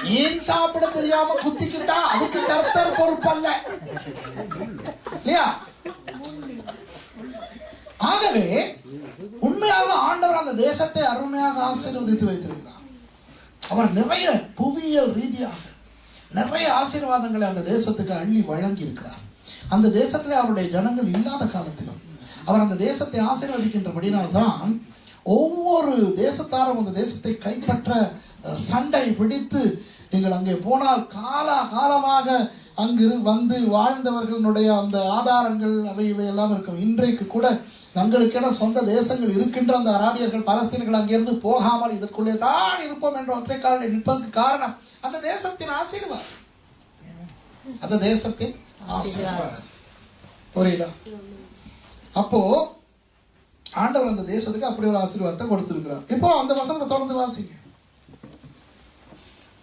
மீன் சாப்பிட தெரியாம குத்திக்கிட்டா அதுக்கு கர்த்தர் பொறுப்பல்ல இல்லையா? ஆகவே உண்மையாக ஆண்டவர் அந்த தேசத்தை அருமையாக ஆசீர்வதித்து வைத்திருக்கிறார். அவர் நிறைய புவியியல் ரீதியாக நிறைய ஆசீர்வாதங்களை அந்த தேசத்துக்கு அள்ளி வழங்கி இருக்கிறார். அந்த தேசத்திலே அவருடைய ஜனங்கள் இல்லாத காலத்திலும் அவர் அந்த தேசத்தை ஆசீர்வதிக்கின்றபடினால்தான் ஒவ்வொரு தேசத்தாரும் அந்த தேசத்தை கைப்பற்ற சண்டை பிடித்து, நீங்கள் அங்கே போனால் காலமாக அங்கு வந்து வாழ்ந்தவர்களுடைய அந்த ஆதாரங்கள் அவை எல்லாம் இருக்கும். இன்றைக்கு கூட தங்களுக்கென சொந்த தேசங்கள் இருக்கின்ற அந்த அராபியர்கள் பலஸ்தீனர்கள் அங்கிருந்து போகாமல் இதற்குள்ளே தான் இருப்போம் என்ற ஒற்றை காலில் நிற்பதற்கு காரணம் அந்த தேசத்தின் ஆசீர்வாதம். அந்த தேசத்தின் ஆசீர்வாதம். புரியுதா? அப்போ ஆண்டவர் அந்த தேசத்துக்கு அப்படி ஒரு ஆசீர்வாதத்தை கொடுத்திருக்கிறார். இப்போ அந்த வசனத்தை தொடர்ந்து வாசிங்க.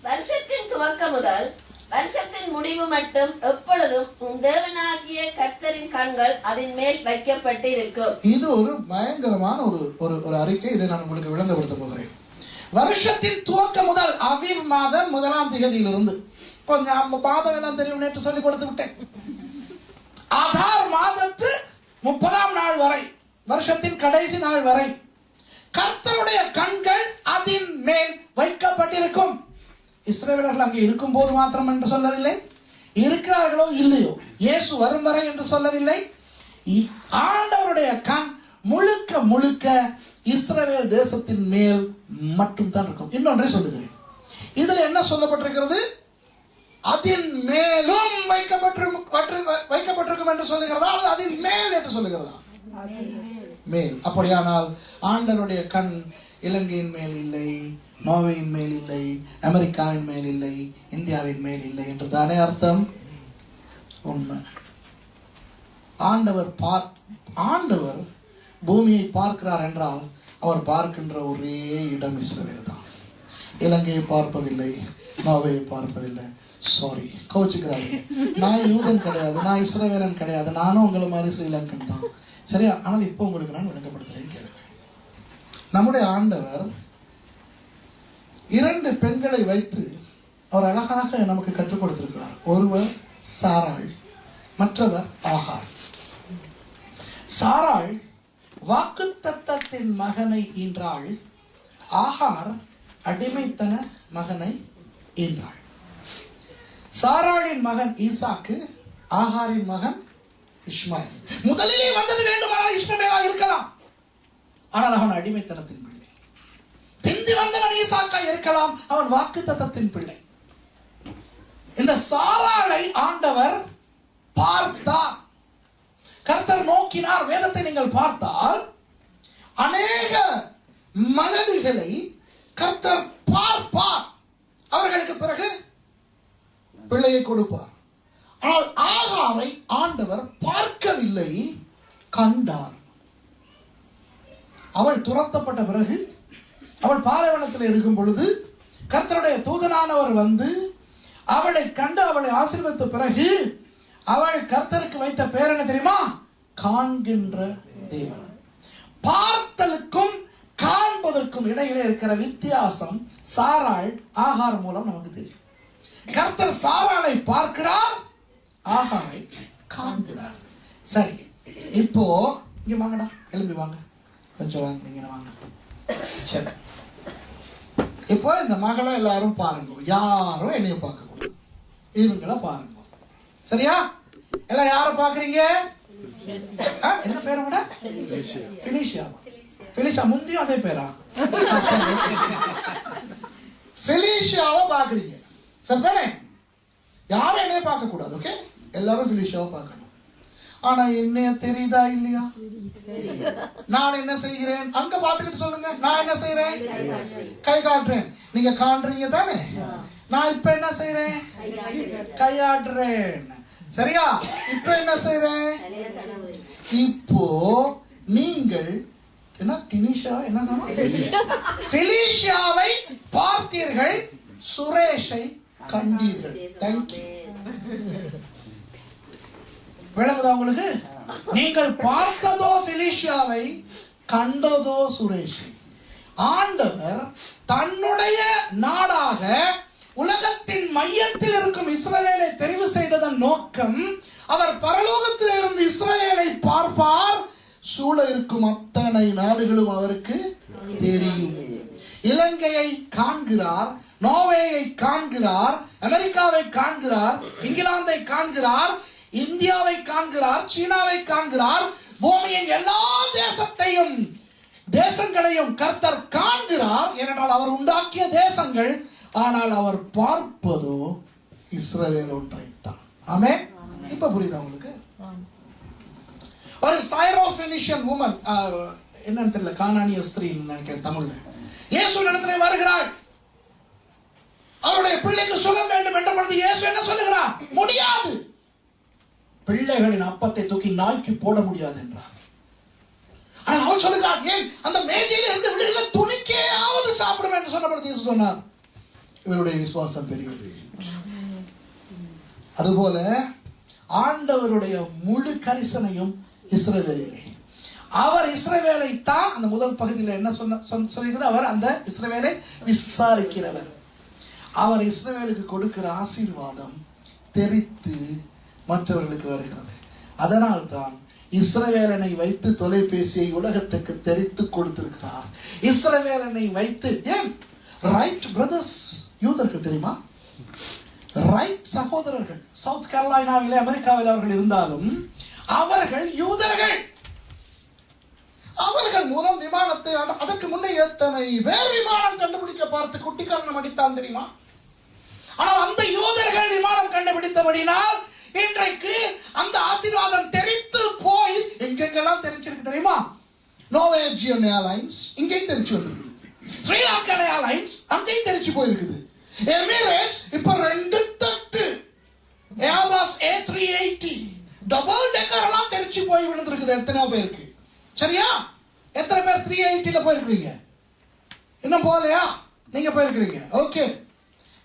வருஷத்தின் துவக்கம் முதல் வருஷத்தின் முடிவு மட்டும் எப்பொழுதும் உன் தேவனாகிய கர்த்தரின் கண்கள் அதன் மேல் வைக்கப்பட்டு இருக்கும். இது ஒரு பயங்கரமான ஒரு அறிக்கை. இதை நான் உங்களுக்கு விளங்கப்படுத்த போகிறேன். வருஷத்தின் துவக்கம் முதல் அவிவ் மாதம் 1ஆம் திகதியிலிருந்து, கொஞ்சம் மாதம் எல்லாம் தெரியும், நேற்று சொல்லி கொடுத்து விட்டேன். ஆதார் மாதத்து 30ஆம் நாள் வரை, வருஷத்தின் கடைசி நாள் வரை கர்த்தருடைய கண்கள் அதன் மேல் வைக்கப்பட்டிருக்கும். இஸ்ரவேலர்கள் அங்கே இருக்கும் போது மாத்திரம் என்று சொல்லவில்லை, இருக்கிறார்களோ இல்லையோ, இயேசு வரும் வரை என்று சொல்லவில்லை. ஆண்டவருடைய கண் முழுக்க முழுக்க இஸ்ரவேல் தேசத்தின் மேல் மட்டும் தான் இருக்கும். இன்னொன்றை சொல்லுகிறேன், இதுல என்ன சொல்லப்பட்டிருக்கிறது? அதன் மேலும் வைக்கப்பட்டிருக்கும் என்று சொல்லுகிறதா, அதன் மேல் என்று சொல்லுகிறதா? மேல். அப்படியானால் ஆண்டவருடைய கண் இலங்கையின் மேல் இல்லை, நோர்வேயின் மேல் இல்லை, அமெரிக்காவின் மேல் இல்லை, இந்தியாவின் மேல் இல்லை என்று தானே அர்த்தம்? உண்மை. ஆண்டவர் பூமியை பார்க்கிறார் என்றால் அவர் பார்க்கின்ற ஒரே இடம் இஸ்ரவேல் தான். இலங்கையை பார்ப்பதில்லை, நோர்வேயை பார்ப்பதில்லை. சாரி, கோச்சுக்கிறாரு. நான் யூதன் கிடையாது, நான் இஸ்ரவேலன் கிடையாது, நானும் உங்களை மாதிரி ஸ்ரீலங்கன் தான். சரியா? ஆனால் இப்போ உங்களுக்கு நான் விளக்கப்படுத்துறேன், கேளுங்க. நம்முடைய ஆண்டவர் 2 பெண்களை வைத்து அவர் அழகாக நமக்கு கற்றுக் கொடுத்திருக்கிறார். ஒருவர் சாராள், மற்றவர் ஆகார். சாராள் வாக்குத்தத்தத்தின் மகனை ஈன்றாள், ஆகார் அடிமைத்தன மகனை ஈன்றாள். சாராளின் மகன் ஈசாக்கு, ஆகாரின் மகன் இஸ்மாயில். முதலிலே வந்தது வேண்டுமானால் இஸ்மாயிலா இருக்கலாம், ஆனால் அவன் அடிமைத்தனத்தின் பிள்ளை. பிந்தி வந்தவன் ஈசாக்கா இருக்கலாம், அவன் வாக்குத்தத்தத்தின் பிள்ளை. இந்த சாராளை ஆண்டவர் பார்த்தார், கர்த்தர் நோக்கினார். வேதத்தை நீங்கள் பார்த்தால் அநேக மகன்களை கர்த்தர் பார்ப்பார், அவர்களுக்கு பிறகு பிள்ளையை கொடுப்பார். ஆனால் ஆகாரை ஆண்டவர் பார்க்கவில்லை, கண்டார். அவள் துரத்தப்பட்ட பிறகு, அவள் பாலைவனத்தில் இருக்கும் பொழுது கர்த்தருடைய தூதனானவர் வந்து அவளை கண்டு அவளை ஆசீர்வதித்த பிறகு அவள் கர்த்தருக்கு வைத்த பேர் என்ன தெரியுமா? காண்கின்ற தேவன். பார்த்தலுக்கும் காண்பதற்கும் இடையிலே இருக்கிற வித்தியாசம் சாராள் ஆகார் மூலம் நமக்கு தெரியும். கர்த்தர் சாராளை பார்க்கிறார், ஆகாரை காண்கிறார். சரி, இப்போ இங்க வாங்கடா, எழுப்பி வாங்க, கொஞ்சம் வாங்க, இங்க வாங்க. சரி, இப்போ இந்த மகளை எல்லாரும் பாருங்க, யாரும் என்னைய பார்க்க கூடாது, இவங்கள பாருங்க. சரியா? எல்லாம் யார பாக்குறீங்க? என்ன பேரு? பிலிஷியா. பிலிஷா முந்தியும் அதே பேரா? பிலிஷியாவை பாக்குறீங்க, சரிதானே? யாரும் என்னைய பார்க்க கூடாது, ஓகே? எல்லாரும் பிலிஷியாவை பார்க்கணும். ஆனா என்ன தெரியுதா இல்லையா? நான் என்ன செய்கிறேன்? அங்க பாத்துக்கிட்டு சொல்லுங்க, நான் என்ன செய்யறேன்? கை காட்டுறேன். நீங்க காண்றீங்க தானே? நான் இப்ப என்ன செய்யறேன்? கையாடுறேன். சரியா? இப்ப என்ன செய்யறேன்? இப்போ நீங்கள் என்ன பிலிஷியாவை பார்த்தீர்கள், சுரேஷை கண்டீர்கள். தேங்க்யூ. விளங்குதா உங்களுக்கு? நீங்கள் பார்த்ததோ பிலிஷியாவை, கண்டதோ சுரேஷ். ஆண்டவர் தன்னுடைய நாடாக உலகத்தின் மையத்தில் இருக்கும் இஸ்ரவேலை தெரிவு செய்ததன் நோக்கம், அவர் பரலோகத்தில் இருந்து இஸ்ரவேலை பார்ப்பார், சூழ இருக்கும் அத்தனை நாடுகளும் அவருக்கு தெரியும். இலங்கையை காண்கிறார், நோர்வேயை காண்கிறார், அமெரிக்காவை காண்கிறார், இங்கிலாந்தை காண்கிறார், இந்தியாவை காண்கிறார், சீனாவை காண்கிறார், பூமியின் எல்லா தேசங்களையும் கர்த்தர் காண்கிறார். ஏனென்றால் அவர் உண்டாக்கிய தேசங்கள், ஆனால் அவர் பார்ப்பதோ இஸ்ரவேல் ஒன்றைத்தான். ஆமென். இப்ப புரியுதா உங்களுக்கு? ஒரு சைரோபெனிஷியன் வுமன், என்னன்னு தெரியல, கானானிய ஸ்திரீ நினைக்கிறேன் தமிழ்ல, இயேசு இடத்திலே வருகிறாள். அவருடைய பிள்ளைக்கு சுகம் வேண்டும் என்ற பொழுது இயேசு என்ன சொல்லுகிறார்? முடியாது, பிள்ளைகளின் அப்பத்தை தூக்கி நாய்க்கு போட முடியாது என்றார். ஆனால் அவள் சொல்லுகிறார், ஏன் அந்த மேஜையில் இருந்து விழுகிற துணிக்கையாவது சாப்பிடும் என்று சொன்னபொழுது இயேசு சொன்னார், இவருடைய விசுவாசம் பெரியது. அதுபோல ஆண்டவருடைய முழு கரிசனையும் இஸ்ரவேலிலே. அவர் இஸ்ரவேலை தான் அந்த முதல் பகுதியில் என்ன சொல்லுகிறது, அவர் அந்த இஸ்ரவேலை விசாரிக்கிறவர். அவர் இஸ்ரவேலுக்கு கொடுக்கிற ஆசீர்வாதம் தெரித்து மற்றவர்களுக்கு வருகிறது. அதனால் தான் இஸ்ரவேலனை வைத்து தொலைபேசியை உலகத்துக்கு தெரித்து கொடுத்திருக்கிறார். இஸ்ரவேலனை வைத்து, ஏன் ரைட் பிரதர்ஸ் யூதர்கள் தெரியுமா? ரைட் சகோதரர்கள் சவுத் கேரளாவிலே அமெரிக்காவில் அவர்கள் இருந்தாலும் அவர்கள் யூதர்கள். அவர்கள் மூலம் விமானத்தை, அதற்கு முன்னே எத்தனை பேர் விமானம் கண்டுபிடிக்க பார்த்து குட்டிக்காரணம் அடித்தான் தெரியுமா? ஆனால் அந்த யூதர்கள் விமானம் கண்டுபிடித்தபடினால் இன்றைக்கு அந்த ஆசீர்வாதம் தெரித்து போய் எங்கெங்கெல்லாம் தெரிஞ்சிருக்கு தெரியுமா? நோர்வேஜியன் ஏர்லைன்ஸ் இங்கேயும் தெரிச்சு வந்திருக்கு, ஸ்ரீலங்கன் ஏர்லைன்ஸ் அங்கேயும் தெரிச்சு போயிருக்குது, எமிரேட்ஸ் இப்ப 2 தட்டு, ஏர்பஸ் A380 டபுள் டெக்கர் எல்லாம் தெரிச்சு போய் விழுந்திருக்குது. எத்தனை பேருக்கு? சரியா? எத்தனை பேர் 380ல போயிருக்கீங்க? இன்னும் போகலையா? நீங்க போயிருக்கிறீங்க. ஓகே,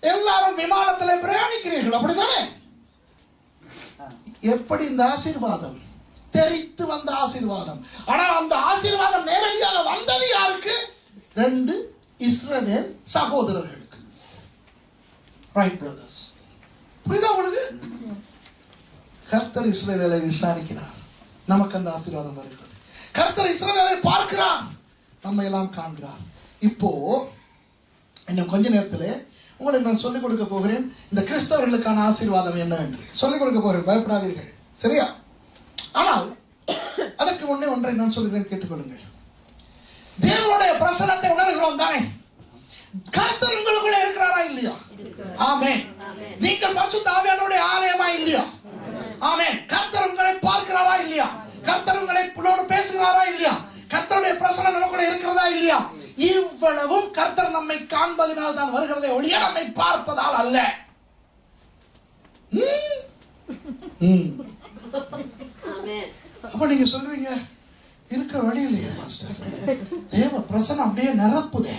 எல்லாரும் விமானத்தில் பிரயாணிக்கிறீர்கள், அப்படித்தானே? எப்படி இந்த ஆசீர்வாதம் தெரித்து வந்த ஆசீர்வாதம். ஆனால் அந்த ஆசீர்வாதம் நேரடியாக வந்தது யாருக்கு? 2 இஸ்ரவேல் சகோதரர்களுக்கு. ரைட் பிரதர்ஸ், புரியுதா உங்களுக்கு? கர்த்தர் இஸ்ரவேலை விசாரிக்கிறார், நமக்கு அந்த ஆசீர்வாதம் வருகிறது. கர்த்தர் இஸ்ரவேலை பார்க்கிறார், நம்ம எல்லாம் காண்கிறார். இப்போ இன்னும் கொஞ்ச நேரத்தில் உங்களுக்கு நான் சொல்லிக் கொடுக்க போகிறேன் இந்த கிறிஸ்தவர்களுக்கான ஆசீர்வாதம் என்னவென்று சொல்லிக் கொடுக்க போகிறேன். பயப்படாதீர்கள், சரியா? ஆனால் அதற்கு முன்னே ஒன்றை நான் சொல்லுகிறேன், கேட்டுக்கொள்ளுங்கள். தேவனுடைய பிரசன்னத்தை உணர்கிறோம் தானே? கர்த்தர் உங்களுக்குள்ள இருக்கிறாரா இல்லையா? ஆமென். நீங்கள் பரிசுத்த ஆவியானவருடைய ஆலயமா இல்லையா? ஆமென். கர்த்தர் உங்களை பார்க்கிறாரா இல்லையா? கர்த்தர் உங்களை பேசுகிறாரா இல்லையா? கர்த்தருடைய பிரசன்னம் நமக்குள்ள இருக்கிறதா இல்லையா? இவ்வளவும் கர்த்தர் நம்மை காண்பதினால் தான் வருகிறதே ஒழிய நம்மை பார்ப்பதால் அல்ல. அப்ப நீங்க சொல்லுவீங்க, இருக்க வழி இல்லையா மாஸ்டர், தேவ பிரசன்னம் அப்படியே நிரப்புதே,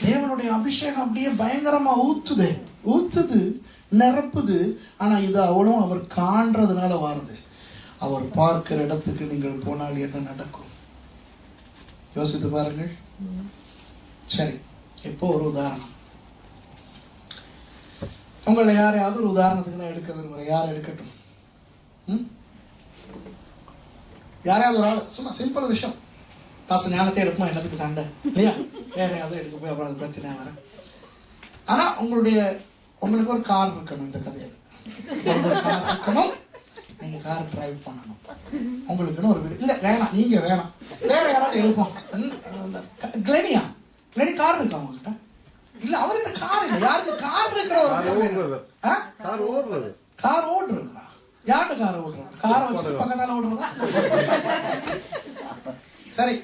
தேவனுடைய அபிஷேகம் அப்படியே பயங்கரமா ஊத்துது நிரப்புது. ஆனா இது அவளும் அவர் காண்றதுனால வருது. அவர் பார்க்கிற இடத்துக்கு நீங்கள் போனால் என்ன நடக்கும் யோசித்து பாருங்கள். சரி, இப்போ ஒரு உதாரணம். உங்களை யாரையாவது ஒரு உதாரணத்துக்கு நான் எடுக்க விரும்புறேன். யார் எடுக்கட்டும்? யாரையாவது ஒரு ஆள், சும்மா சிம்பிள் விஷயம். பாச ஞானத்தை எடுப்போம், என்னத்துக்கு சண்டை இல்லையா? யாரையாவது எடுக்க போய் அப்புறம் அது பிரச்சனை வர. ஆனா உங்களுக்கு ஒரு கார் இருக்கணும். இந்த கதையில் கார் இருக்கணும், நீங்க கார் டிரைவ் பண்ணணும். உங்களுக்குன்னு ஒரு வீடு இல்ல, வேணாம், நீங்க வேணாம், வேற யாராவது எடுப்போம். கிளெனி கார் இருக்கா உங்ககிட்ட? இல்ல, அவர்கிட்ட கார் இல்ல. யாருக்கு கார் இருக்கிற ஒரு கார் ஓடுறா? யார்கிட்ட கார் ஓடுறாங்க? காரை வச்சு பக்கத்தால ஓடுறதா? சரி,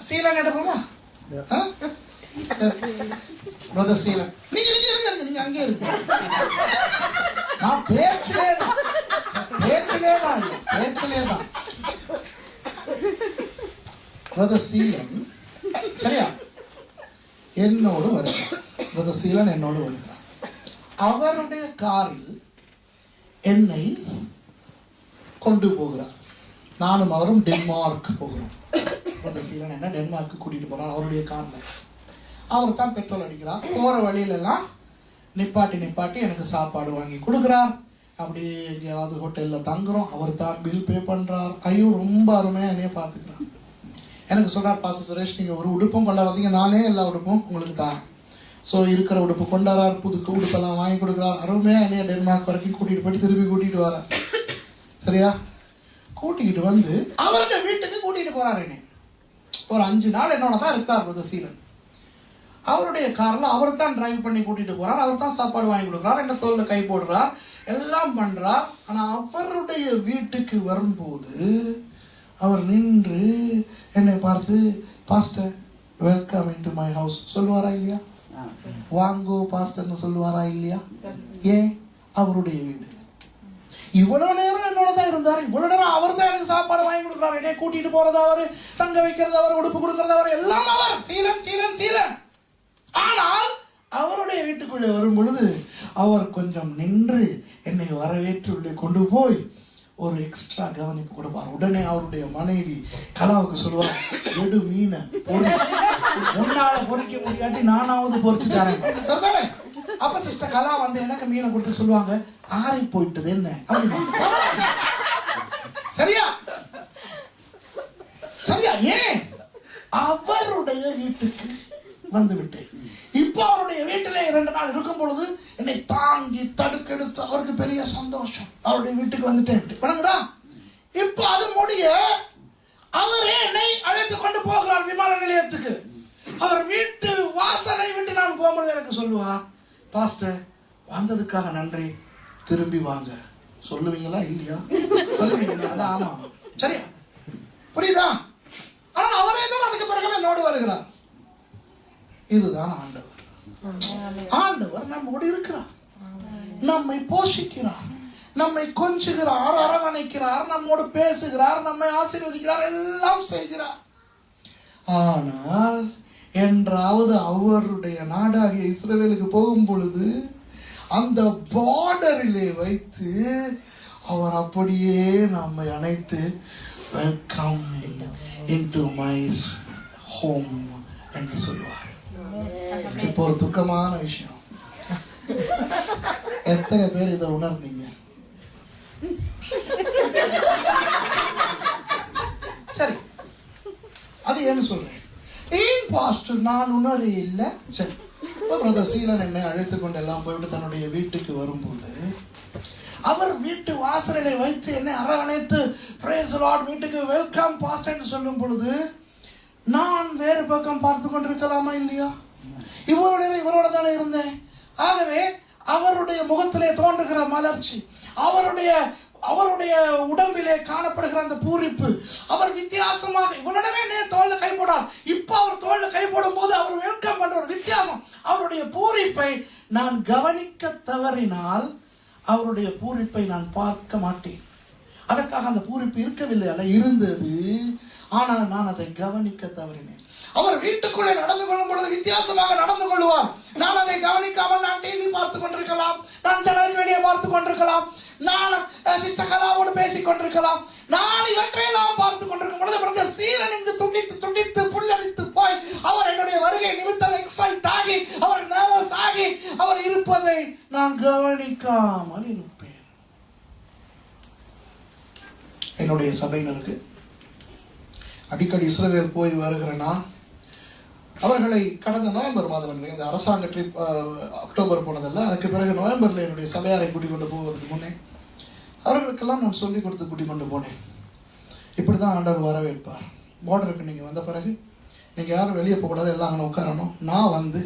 சீலன் எடுப்போமா? பிரதர் சீலன், நீங்க அங்கே இருக்கு. நான் பேச்சிலே தான் பிரதர் சீலன், சரியா? என்னோடு வருகிறார். பிரதர் சீலன் என்னோடு வருகிறார். அவருடைய காரில் என்னை கொண்டு போகிறார். நானும் அவரும் டென்மார்க் போகிறோம். பிரதர் சீலன் என்ன டென்மார்க் கூட்டிட்டு போறார் அவருடைய கார்ல. அவர் தான் பெட்ரோல் அடிக்கிறார். போற வழியில எல்லாம் நிப்பாட்டி எனக்கு சாப்பாடு வாங்கி கொடுக்குறார். அப்படியே எங்கேயாவது ஹோட்டல்ல தங்குறோம், அவர் தான் பில் பே பண்றார். ஐயோ ரொம்ப அருமையா என்னைய பாத்துக்கிறார். எனக்கு சொல்றார், பாஸ்டர் சுரேஷ் நீங்க ஒரு உடுப்பும் கொண்டாடுறீங்க, நானே எல்லா உடுப்பும் உங்களுக்கு தான். ஸோ இருக்கிற உடுப்பு கொண்டாடுறார், புது உடுப்பெல்லாம் வாங்கி கொடுக்குறார். அருமையா என்னைய டென்மார்க் வரைக்கும் கூட்டிட்டு போயிட்டு திருப்பி கூட்டிட்டு வரார். சரியா, கூட்டிக்கிட்டு வந்து அவருடைய வீட்டுக்கு கூட்டிட்டு போறாரு. என்னை ஒரு 5 நாள் என்னோட தான் இருக்கார் பிரதர் சீலன். அவருடைய கார்ல அவர் தான் டிரைவ் பண்ணி கூட்டிட்டு போறார், அவர் தான் சாப்பாடு வாங்கி கொடுக்குறார், என்ன தோல்ல கை போடுறார், எல்லாம் பண்றார். ஆனா அவருடைய வீட்டுக்கு வரும்போது அவர் நின்று என்னை பார்த்து, pastor welcome into my house சொல்லுவாரா இல்லையா? வாங்கோ பாஸ்டர்னு சொல்லுவாரா இல்லையா? ஏன்? அவருடைய வீடு. இவ்வளவு நேரம் என்னோட தான் இருந்தார், இவ்வளவு நேரம் அவர் தான் எனக்கு சாப்பாடு வாங்கி கொடுக்குறாரு, என்னை கூட்டிட்டு போறது அவரு, தங்க வைக்கிறது அவர், உடுப்பு கொடுக்கறது அவர், எல்லாம் அவர். சீலன் சீலன் சீலன். ஆனால் அவருடைய வீட்டுக்குள்ளே வரும் பொழுது அவர் கொஞ்சம் நின்று என்னை வரவேற்று உள்ளே கொண்டு போய் ஒரு எக்ஸ்ட்ரா கவனிப்பு கொடுப்பார். உடனே அவருடைய மனைவி கலாவுக்கு சொல்லுவார், எடு மீனை முன்னால பொறிக்க முடியாட்டி நானாவது பொறிச்சு தரேன். சரிதானே? அப்ப சிஸ்டர் கலா வந்து எனக்கு மீனை கொடுத்து சொல்லுவாங்க, ஆறி போயிட்டது என்ன அப்படின்னு. சரியா சரியா? ஏன்? அவருடைய வீட்டுக்கு வந்து விட்டேன். இப்போ அவருடைய வீட்டிலே 2 நாள் இருக்கும் பொழுது என்னை தாங்கி தடுக்கெடுத்து அவருக்கு பெரிய சந்தோஷம். அவருடைய வீட்டுக்கு வந்துட்டேன். இப்போ அது முடிய அவரே என்னை அழைத்து கொண்டு போகிறார் விமான நிலையத்துக்கு. அவர் வீட்டு வாசலை விட்டு நான் போகும்போது எனக்கு சொல்லுவா, பாஸ்டர் வந்ததுக்காக நன்றி, திரும்பி வாங்க. சொல்லுவீங்களா இல்லையா? சொல்லுவீங்களா? அதான் ஆமா. சரியா, புரியுதா? ஆனா அவரே தான் அதுக்கு பிறகு என்னோடு வருகிறார். இதுதான் ஆண்டவர். ஆண்டவர் நம்மோடு இருக்கிறார், நம்மை போஷிக்கிறார், நம்மை கொஞ்சுகிறார், அரவணைக்கிறார், நம்மோடு பேசுகிறார், நம்மை ஆசீர்வதிக்கிறார், எல்லாம் செய்கிறார். ஆனால் என்றாவது அவருடைய நாடாகிய இஸ்ரவேலுக்கு போகும் பொழுது அந்த பார்டரிலே வைத்து அவர் அப்படியே நம்மை அணைத்து வெல்கம் இன்டு மை ஹோம் என்று சொல்வார். இப்போ ஒரு துக்கமான விஷயம், எத்தனை பேர் இதை உணர்ந்தீங்க? சரி, அது ஏன்னு சொல்றேன், ஏன் பாஸ்டர் நான் உணர இல்லை? சரி, பிரதர் சீலன் என்னை அழைத்துக் கொண்டு எல்லாம் போய்விட்டு தன்னுடைய வீட்டுக்கு வரும்போது அவர் வீட்டு வாசலிலே வைத்து என்னை அரவணைத்து பிரேஸ் தி லார்ட், வீட்டுக்கு வெல்கம் பாஸ்டர் என்று சொல்லும் பொழுது நான் வேறு பக்கம் பார்த்து கொண்டிருக்கலாமா இல்லையா? இவ்வளவு நேரம் இவரோட தானே இருந்தேன். ஆகவே அவருடைய முகத்திலே தோன்றுகிற மலர்ச்சி, அவருடைய உடம்பிலே காணப்படுகிற அந்த பூரிப்பு, அவர் வித்தியாசமாக இவ்வளவு நேரம் தோல்ல கை போடார், இப்ப அவர் தோல்ல கை போடும் போது அவர் வெல்கம் பண்ற ஒரு வித்தியாசம், அவருடைய பூரிப்பை நான் கவனிக்க தவறினால் அவருடைய பூரிப்பை நான் பார்க்க மாட்டேன். அதற்காக அந்த பூரிப்பு இருக்கவில்லை அல்ல, இருந்தது. ஆனால் நான் அதை கவனிக்க தவறினேன். அவர் வீட்டுக்குள்ளே நடந்து கொள்ளும் பொழுது வித்தியாசமாக நடந்து கொள்வார். நான் அதை கவனிக்காமல் நான் டிவி பார்த்து கொண்டிருக்கலாம், நான் ஜன்னல் வெளியே பார்த்து கொண்டிருக்கலாம், நான் சிஸ்டர் கலாவோடு பேசிக் கொண்டிருக்கலாம். நான் இவற்றையெல்லாம் பார்த்து கொண்டிருக்கும் பொழுது பிரதர் சீலன் இங்கு துண்டித்து புல்லரித்து போய் அவர் என்னுடைய வருகை நிமித்தம் எக்ஸைட் ஆகி, அவர் நர்வஸ் ஆகி அவர் இருப்பதை நான் கவனிக்காமல் இருப்பேன். என்னுடைய சபையினருக்கு அடிக்கடி இஸ்ரவேல் போய் வருகிற நான் அவர்களை கடந்த நவம்பர் மாதம் இந்த அரசாங்க ட்ரிப் அக்டோபர் போனதல்ல, அதுக்கு பிறகு நவம்பர்ல என்னுடைய சபையாரை கூட்டிக் கொண்டு போவதற்கு முன்னே அவர்களுக்கெல்லாம் நான் சொல்லிக் கொடுத்து கூட்டிக் கொண்டு போனேன். இப்படிதான் ஆண்டவர் வரவேற்பார். பார்டருக்கு நீங்க வந்த பிறகு நீங்க யாரும் வெளியே போகக்கூடாது, எல்லாம் அங்கே உட்காரணும். நான் வந்து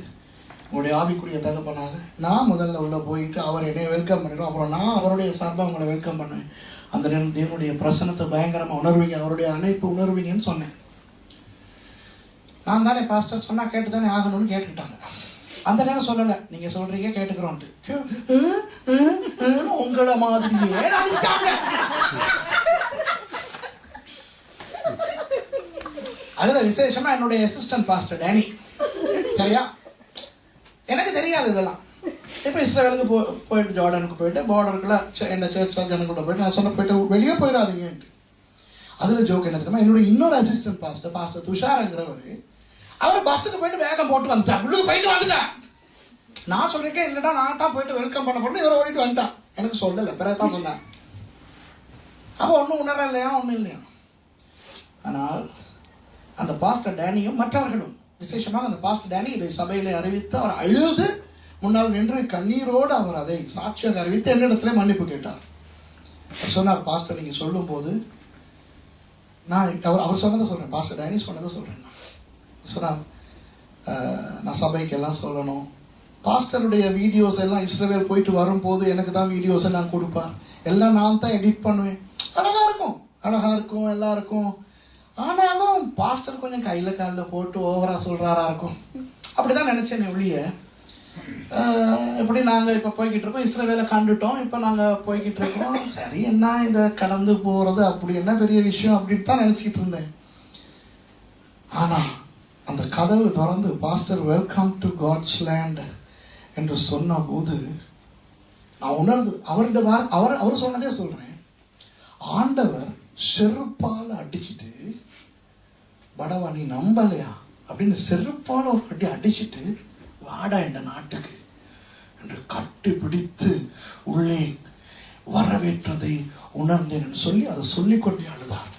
உங்களுடைய ஆவிக்குரிய தகப்பனாக நான் முதல்ல உள்ள போயிட்டு அவர் என்னை வெல்கம் பண்ணிடுவோம், அப்புறம் நான் அவருடைய சார்பாக உங்களை வெல்கம் பண்ணுவேன். அந்த நேரம் தேவனுடைய பிரசனத்தை பயங்கரமா உணர்வீங்க, அவருடைய அணைப்பு உணர்வீங்கன்னு சொன்னேன். நான் தானே பாஸ்டர் சொன்னா கேட்டு தானே ஆகணும்னு கேட்டுக்கிட்டாங்க. அந்த நேரம் சொல்லல, நீங்க சொல்றீங்க கேட்டுக்கிறோம், உங்களை மாதிரியே அதுல விசேஷமா என்னுடைய அசிஸ்டன்ட் பாஸ்டர் டேனி. சரியா, எனக்கு தெரியாது இதெல்லாம். இப்போ இஸ்ரவேலுக்கு போயிட்டு ஜார்டனுக்கு போயிட்டு பார்டருக்குள்ள என்ன சர்ச் ஜனங்கள்ட்ட போயிட்டு நான் சொன்ன போயிட்டு வெளியே போயிடாதீங்கன்ட்டு. அதுல ஜோக் என்ன தெரியுமா, என்னோட இன்னொரு அசிஸ்டன்ட் பாஸ்டர் துஷாருங்கிறவர் அவர் பஸ்ஸுக்கு போயிட்டு வேகம் போட்டு வந்துட்டார், உள்ளுக்கு போயிட்டு வந்துட்டார். நான் சொல்லிருக்கேன் இல்லடா, நான் தான் போயிட்டு வெல்கம் பண்ண போட்டு இவரை ஓடிட்டு வந்துட்டான். எனக்கு சொல்லலை, பிறகுதான் சொன்னேன். அப்போ ஒன்றும் உணர இல்லையா, ஒன்றும் இல்லையா. ஆனால் அந்த பாஸ்டர் டேனியும் மற்றவர்களும், விசேஷமாக அந்த பாஸ்டர் டேனி இதை சபையிலே அறிவித்து அவர் அழுது முன்னால் நின்று கண்ணீரோடு அவர் அதை சாட்சியாக அறிவித்து என்னிடத்துல மன்னிப்பு கேட்டார். சொன்னார், பாஸ்டர் நீங்க சொல்லும் போது நான் அவர் சொன்னதை சொல்றேன், பாஸ்டர் டேனி சொன்னதை சொல்றேன். சொன்னார், நான் சபைக்கு எல்லாம் சொல்லணும். பாஸ்டருடைய வீடியோஸ் எல்லாம் இஸ்ரவேல் போயிட்டு வரும்போது எனக்கு தான் வீடியோஸ் எல்லாம் கொடுப்பார், எல்லாம் நான் தான் எடிட் பண்ணுவேன். அழகா இருக்கும் எல்லாருக்கும். ஆனாலும் பாஸ்டர் கொஞ்சம் கையில காலில் போட்டு ஓவரா சொல்றாரா இருக்கும். அப்படிதான் நினைச்சேன் ஒழிய, எப்படி நாங்க இப்ப போய்கிட்டு இருக்கோம், இஸ்ரவேலை கண்டுட்டோம், இப்ப நாங்க போய்கிட்டு இருக்கோம், சரி என்ன இதை கடந்து போறது, அப்படி என்ன பெரிய விஷயம் அப்படின்னு தான் நினைச்சுக்கிட்டு இருந்தேன். ஆனா அந்த கதவு திறந்து pastor welcome to God's land என்று சொன்ன போது நான் உணர்ந்து அவர் சொன்னதே சொல்றேன். ஆண்டவர் செருப்பால அடிச்சுட்டு, படவா நீ நம்பலையா அப்படின்னு செருப்பால ஒரு அடி அடிச்சுட்டு, வாடா இந்த நாட்டுக்கு என்று கட்டி பிடித்து உள்ளே வரவேற்றதை உணர்ந்தேன் சொல்லி அதை சொல்லிக்கொண்டே அழுதார்.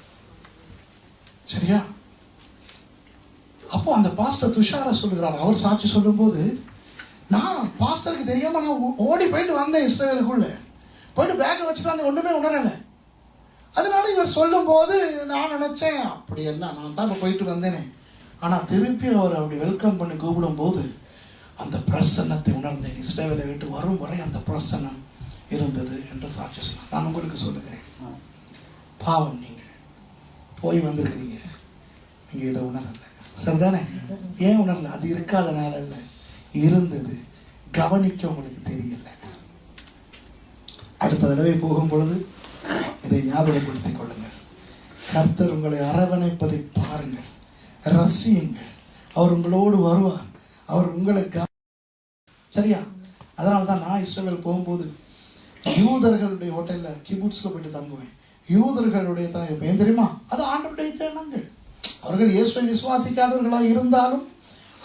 சரியா? அப்போ அந்த பாஸ்டர் துஷார சொல்லுகிறார், அவர் சாட்சி சொல்லும் போது, நான் பாஸ்டருக்கு தெரியாம நான் ஓடி போயிட்டு வந்தேன் இஸ்ரவேலுக்குள்ள, போயிட்டு பேக்கை வச்சுட்டு வந்து ஒண்ணுமே உணரலை. அதனால இவர் சொல்லும் போது நான் நினைச்சேன், அப்படி என்ன நான் தான் போயிட்டு வந்தேனே. ஆனா திருப்பி அவர் அப்படி வெல்கம் பண்ணி கூப்பிடும் போது அந்த பிரசன்னத்தை உணர்ந்தேன். இஸ்ரவேலை விட்டு வரும் வரை அந்த பிரசன்னம் இருந்தது என்று சாட்சி சொன்னார். நான் உங்களுக்கு சொல்லுகிறேன், பாவம் நீங்க போய் வந்திருக்கிறீங்க, நீங்க இதை உணரல. சரிதானே? ஏன் உணரல? அது இருக்காதனால இல்ல, இருந்தது, கவனிக்க உங்களுக்கு தெரியல. அடுத்த தடவை போகும் பொழுது இதை ஞாபகப்படுத்திக் கொள்ளுங்கள். கர்த்தர் உங்களை அரவணைப்பதை பாருங்கள், ரசியுங்கள். அவர் உங்களோடு வருவார், அவர் உங்களுக்கு. சரியா? அதனால்தான் நான் இஸ்ரவேல் போகும்போது யூதர்களுடைய ஹோட்டல்ல கிபுட்ஸ்ல போயிட்டு தங்குவேன். யூதர்களுடைய ஏன் தெரியுமா? அது ஆண்டவருடைய ஜனங்கள். அவர்கள் இயேசுவை விசுவாசிக்காதவர்களாக இருந்தாலும்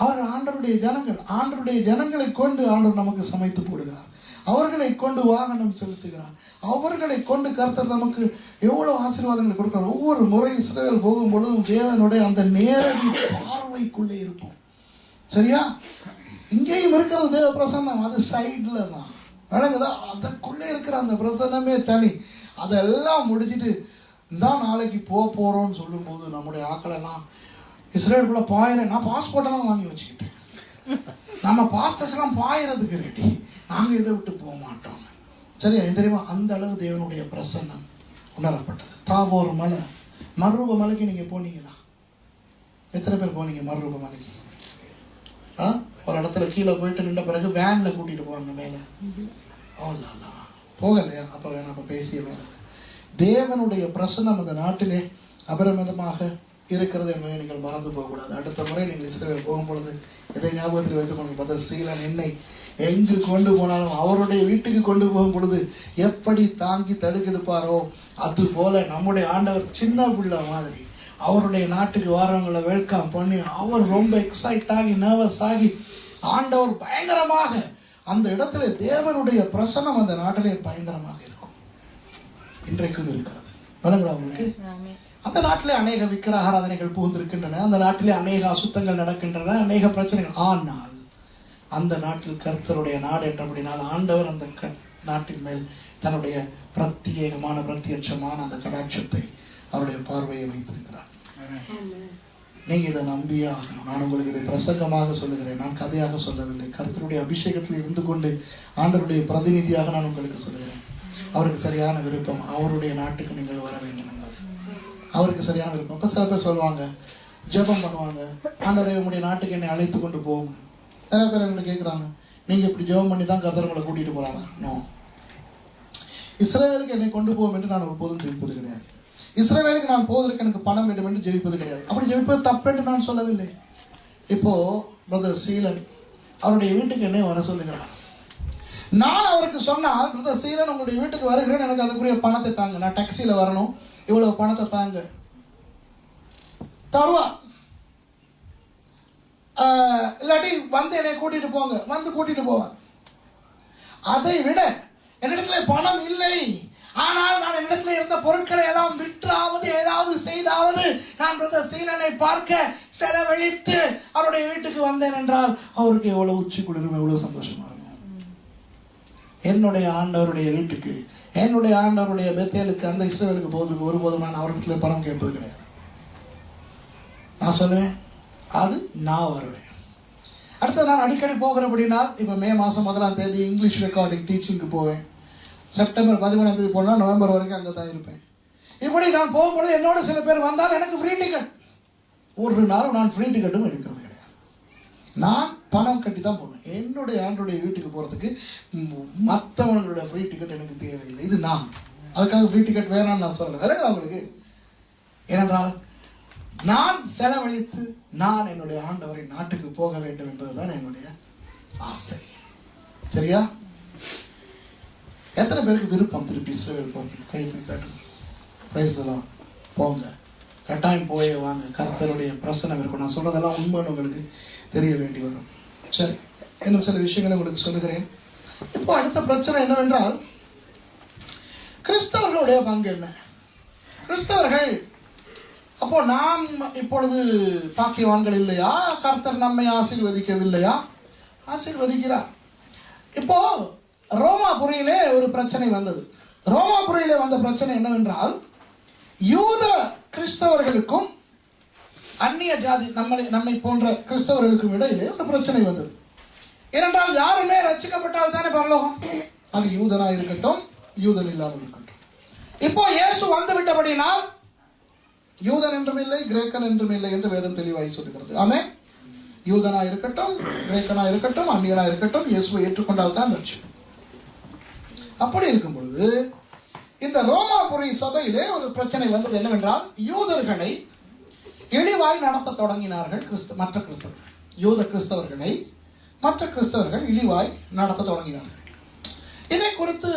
அவர்கள் ஆண்டவருடைய ஜனங்கள். ஆண்டவருடைய ஜனங்களை கொண்டு ஆண்டவர் நமக்கு சமைத்து போடுகிறார், அவர்களை கொண்டு வாகனம் செலுத்துகிறார், அவர்களை கொண்டு கர்த்தர் நமக்கு எவ்வளவு ஆசீர்வாதங்களை கொடுக்கிறார். ஒவ்வொரு முறை இஸ்ரவேல் போகும் பொழுதும் தேவனுடைய அந்த நேரடி பார்வைக்குள்ளே இருப்போம். சரியா? இங்கேயும் இருக்கிற தேவ பிரசன்னம், அது சைட்ல தான் வழங்குதா, அதுக்குள்ளே இருக்கிற அந்த பிரசன்னமே தனி. அதெல்லாம் முடிச்சுட்டு தான் நாளைக்கு போறோம்னு சொல்லும் போது நம்முடைய ஆக்களெல்லாம் இஸ்ரேலுக்குள்ள பாயிரம். நான் பாஸ்போர்ட் எல்லாம் வாங்கி வச்சுக்கிட்டேன், நம்ம பாஸ்டர்ஸ் எல்லாம் பாயறதுக்கு ரெடி, நாங்க இதை விட்டு போக மாட்டோம். சரியா? தெரியுமா? அந்த அளவு தேவனுடைய பிரசன்னம் உணரப்பட்டது. தாவோர் மலை, மர்ரூப மலைக்கு நீங்க போனீங்களா? எத்தனை பேர் போனீங்க மர்ரூப மலைக்கு? ஒரு இடத்துல கீழே போயிட்டு நின்ற பிறகு வேன்ல கூட்டிட்டு போவாங்க மேல. போகலையா? அப்ப வேணாம், அப்ப பேசிய வேலை. தேவனுடைய பிரசன்னம் அந்த நாட்டிலே அபரிமிதமாக இருக்கிறது என்பதை நீங்கள் மறந்து போகக்கூடாது. அடுத்த முறை நீங்கள் இஸ்ரவேல் போகும் பொழுது இதை ஞாபகத்தில் வைத்துக் கொண்டு, பிரதர் சீலன் என்னை எங்கு கொண்டு போனாலும் அவருடைய வீட்டுக்கு கொண்டு போகும் பொழுது எப்படி தாங்கி தடுக்கெடுப்பாரோ அது போல நம்முடைய ஆண்டவர் சின்ன பிள்ளை மாதிரி அவருடைய நாட்டுக்கு வரவங்களை வெல்கம் பண்ணி, அவர் ரொம்ப எக்ஸைட் ஆகி நர்வஸ் ஆகி, ஆண்டவர் பயங்கரமாக அந்த இடத்துல தேவனுடைய பிரசன்னம் அந்த நாட்டிலே பயங்கரமாக இருக்கும். இன்றைக்கும் இருக்கிறது. வழங்குறவங்களுக்கு அந்த நாட்டிலே அநேக விக்கிர ஆராதனைகள் புகுந்திருக்கின்றன, அந்த நாட்டிலே அநேக அசுத்தங்கள் நடக்கின்றன, அநேக பிரச்சனைகள். ஆனால் அந்த நாட்டில் கர்த்தருடைய நாடு என்றபடினால் ஆண்டவர் அந்த நாட்டின் மேல் தன்னுடைய பிரத்யேகமான பிரத்யட்சமான அந்த கடாட்சத்தை அவருடைய பார்வையை வைத்திருக்கிறார். நீங்க இதை நம்பியே ஆகணும். நான் உங்களுக்கு இதை பிரசங்கமாக சொல்லுகிறேன், நான் கதையாக சொல்லவில்லை. கர்த்தருடைய அபிஷேகத்தில் இருந்து கொண்டு ஆண்டவருடைய பிரதிநிதியாக நான் உங்களுக்கு சொல்லுகிறேன். அவருக்கு சரியான விருப்பம், அவருடைய நாட்டுக்கு நீங்கள் வர வேண்டும் என்பது அவருக்கு சரியான விருப்பம். இப்ப சில பேர் சொல்லுவாங்க, ஜெபம் பண்ணுவாங்க, ஆண்டவரே உங்களுடைய நாட்டுக்கு என்னை அழைத்து கொண்டு போகும். நிறைய பேர் எங்களை கேட்குறாங்க, நீங்க இப்படி ஜெபம் பண்ணி தான் கர்த்தர் உங்களை கூட்டிட்டு போறாங்க? நோ. இஸ்ரவேலுக்கு என்னை கொண்டு போகும் என்று நான் ஒருபோதும் ஜெபிப்பது கிடையாது. இஸ்ரவேலுக்கு நான் போவதற்கு எனக்கு பணம் வேண்டும் என்று ஜெபிப்பது கிடையாது. அப்படி ஜெபிப்பது தப்பு என்று நான் சொல்லவில்லை. இப்போ பிரதர் சீலன் அவருடைய வீட்டுக்கு என்னை வர சொல்லுகிறார். நான் அவருக்கு சொன்னால், பிரதர் சீலன் உங்களுடைய வீட்டுக்கு வருகிறேன், எனக்கு அதுக்குரிய பணத்தை தாங்க, நான் டாக்ஸியில வரணும், இவ்வளவு பணத்தை தாங்க, தருவா. இல்லாட்டி வந்து என்னை கூட்டிட்டு போங்க, வந்து கூட்டிட்டு போவார். அதை விட என்னிடத்துல பணம் இல்லை, ஆனால் நான் என்னிடத்துல இருந்த பொருட்களை எல்லாம் விற்றாவது ஏதாவது செய்தாவது நான் பிரதர் சீலனை பார்க்க செலவழித்து அவருடைய வீட்டுக்கு வந்தேன் என்றால் அவருக்கு எவ்வளவு உச்சி குளிரும், எவ்வளவு சந்தோஷமா இருக்கும். என்னுடைய ஆண்டவருடைய வீட்டுக்கு, என்னுடைய ஆண்டவருடைய பெத்தேலுக்கு, அந்த இஸ்ரவேலுக்கு போவதற்கு ஒருபோதும் நான் அவர்கிட்ட பணம் கேட்பது கிடையாது. நான் சொல்லுவேன், அது நான் வருவேன். அடுத்தது நான் அடிக்கடி போகிறபடினால் இப்போ மே மாதம் 1ஆம் தேதி இங்கிலீஷ் ரெக்கார்டிங் டீச்சிங்க்கு போவேன். செப்டம்பர் 11ஆம் தேதி போனால் நவம்பர் வரைக்கும் அங்கே தான் இருப்பேன். இப்படி நான் போகும்போது என்னோட சில பேர் வந்தால் எனக்கு ஃப்ரீ டிக்கெட். ஒரு நாள் நான் ஃப்ரீ டிக்கெட்டும் எடுக்கிறது கிடையாது. நான் பணம் கட்டி தான் போவேன். என்னுடைய ஆண்டருடைய வீட்டுக்கு போகிறதுக்கு மற்றவங்களுடைய ஃப்ரீ டிக்கெட் எனக்கு தேவையில்லை. இது நான் அதுக்காக ஃப்ரீ டிக்கெட் வேணாம்னு நான் சொல்லலை. வேற அவங்களுக்கு ஏனென்றால் நான் செலவழித்து நான் என்னுடைய ஆண்டவரை நாட்டுக்கு போக வேண்டும் என்பதுதான் என்னுடைய ஆசை. சரியா? எத்தனை பேருக்கு விருப்பம் திருப்பி இஸ்ரவேல் போகிறதுக்கு? கை காட்டுங்க. போங்க, கட்டாயம் போயே வாங்க. கர்த்தருடைய பிரசனம் இருக்கும். நான் சொல்றதெல்லாம் உண்மைன்னு உங்களுக்கு தெரிய வேண்டி வரும். சரி, இன்னும் சில விஷயங்களை உங்களுக்கு சொல்லுகிறேன். இப்போ அடுத்த பிரச்சனை என்னவென்றால், கிறிஸ்தவர்களுடைய பங்கு என்ன? கிறிஸ்தவர்கள் அப்போ நாம் இப்பொழுது பாக்கியவான்கள் இல்லையா? கர்த்தர் நம்மை ஆசீர்வதிக்கவில்லையா? ஆசீர்வதிக்கிறார். இப்போ ரோமாபுரியிலே ஒரு பிரச்சனை வந்தது. ரோமாபுரியிலே வந்த பிரச்சனை என்னவென்றால், யூத கிறிஸ்தவர்களுக்கும் அந்நிய ஜாதி நம்மை போன்ற கிறிஸ்தவர்களுக்கும் இடையிலே ஒரு பிரச்சனை வந்தது. ஏனென்றால் யாருமே ரட்சிக்கப்பட்டால் தானே பரலோகம். அது யூதனா இருக்கட்டும், யூதன் இல்லாமல் இருக்கட்டும். இப்போ இயேசு வந்து விட்டபடினால் யூதன் என்றும் இல்லை, கிரேக்கன் என்றும் இல்லை என்று வேதம் தெளிவாய் சொல்லுகிறது. ஆமென். யூதனா இருக்கட்டும், கிரேக்கனா இருக்கட்டும், அந்நியனா இருக்கட்டும், இயேசுவை ஏற்றுக்கொண்டால் தான் ரட்சிக்கும். அப்படி இருக்கும் பொழுது இந்த ரோமாபுரி சபையிலே ஒரு பிரச்சனை வந்தது. என்னவென்றால், யூதர்களை இழிவாய் நடத்த தொடங்கினார்கள் மற்ற கிறிஸ்தவர்கள். யூத கிறிஸ்தவர்களை மற்ற கிறிஸ்தவர்கள் இழிவாய் நடத்த தொடங்கினார்கள். இதை குறித்து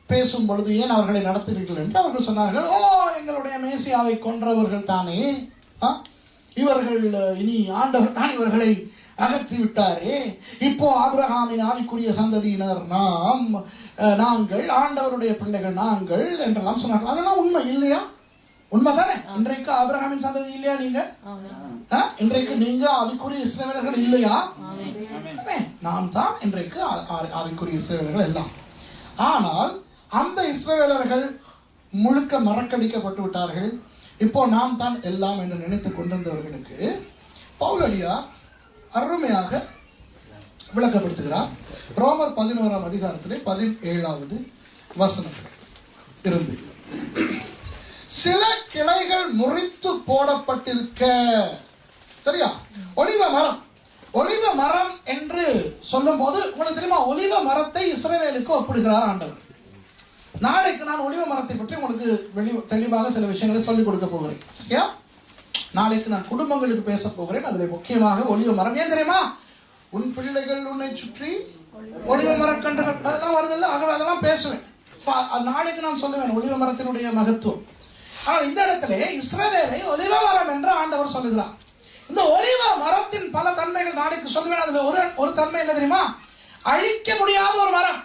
பேசும் பொழுது, ஏன் அவர்களை நடத்துகிறீர்கள் என்று அவர்கள் சொன்னார்கள். ஓ, எங்களுடைய மேசியாவை கொன்றவர்கள் தானே, இவர்கள் இனி ஆண்டவர் தான் இவர்களை அகற்றி விட்டாரே, இப்போ ஆபிரகாமின் ஆவிக்குரிய சந்ததியினர் நாங்கள், ஆண்டவருடைய பிள்ளைகள் நாங்கள் என்றெல்லாம் சொன்னார்கள். அதெல்லாம் உண்மை இல்லையா? உண்மை தானே? இன்றைக்கு ஆபிரகாமின் சந்ததி இல்லையா நீங்க? இன்றைக்கு நீங்க ஆவிக்குரிய இஸ்ரவேலர்கள் இல்லையா? நாம் தான் இன்றைக்கு ஆவிக்குரிய இஸ்ரவேலர்கள் எல்லாம். ஆனால் அந்த இஸ்ரவேலர்கள் முழுக்க மறக்கடிக்கப்பட்டு விட்டார்கள். இப்போ நாம் தான் எல்லாம் என்று நினைத்துக் கொண்டிருந்தவர்களுக்கு பவுலடியார் அருமையாக விளக்கப்படுத்துகிறார். ரோமர் 11ஆம் அதிகாரத்திலே 17வது வசனம் இருந்து, சில கிளைகள் முறித்து போடப்பட்டிருக்க. சரியா? ஒலிவ மரம் என்று சொல்லும் போது உங்களுக்கு தெரியுமா, ஒலிவ மரத்தை இஸ்ரவேலுக்கு ஒப்பிடுகிறார் ஆண்டவர். நாளைக்கு நான் ஒலிவ மரத்தை பற்றி உங்களுக்கு தெளிவாக சில விஷயங்களை சொல்லிக் கொடுக்க போகிறேன். சரியா? நாளைக்கு நான் குடும்பங்களுக்கு பேச போகிறேன். அதில் முக்கியமாக ஒலிவ மரம். ஏன் தெரியுமா? உன் பிள்ளைகள் உன்னை சுற்றி ஒலிவ மரக்கன்றுகள் அதெல்லாம் வருதில்ல, ஆகவே அதெல்லாம் பேசுவேன். நாளைக்கு நான் சொல்லுவேன் ஒலிவ மரத்தினுடைய மகத்துவம். ஆனால் இந்த இடத்துல இஸ்ரவேலை ஒலிவ மரம் என்று ஆண்டவர் சொல்லுகிறார். இந்த ஒலிவ மரத்தின் பல தன்மைகள் நாளைக்கு சொல்லுவேன். அதுல ஒரு தன்மை என்ன தெரியுமா? அழிக்க முடியாத ஒரு மரம்.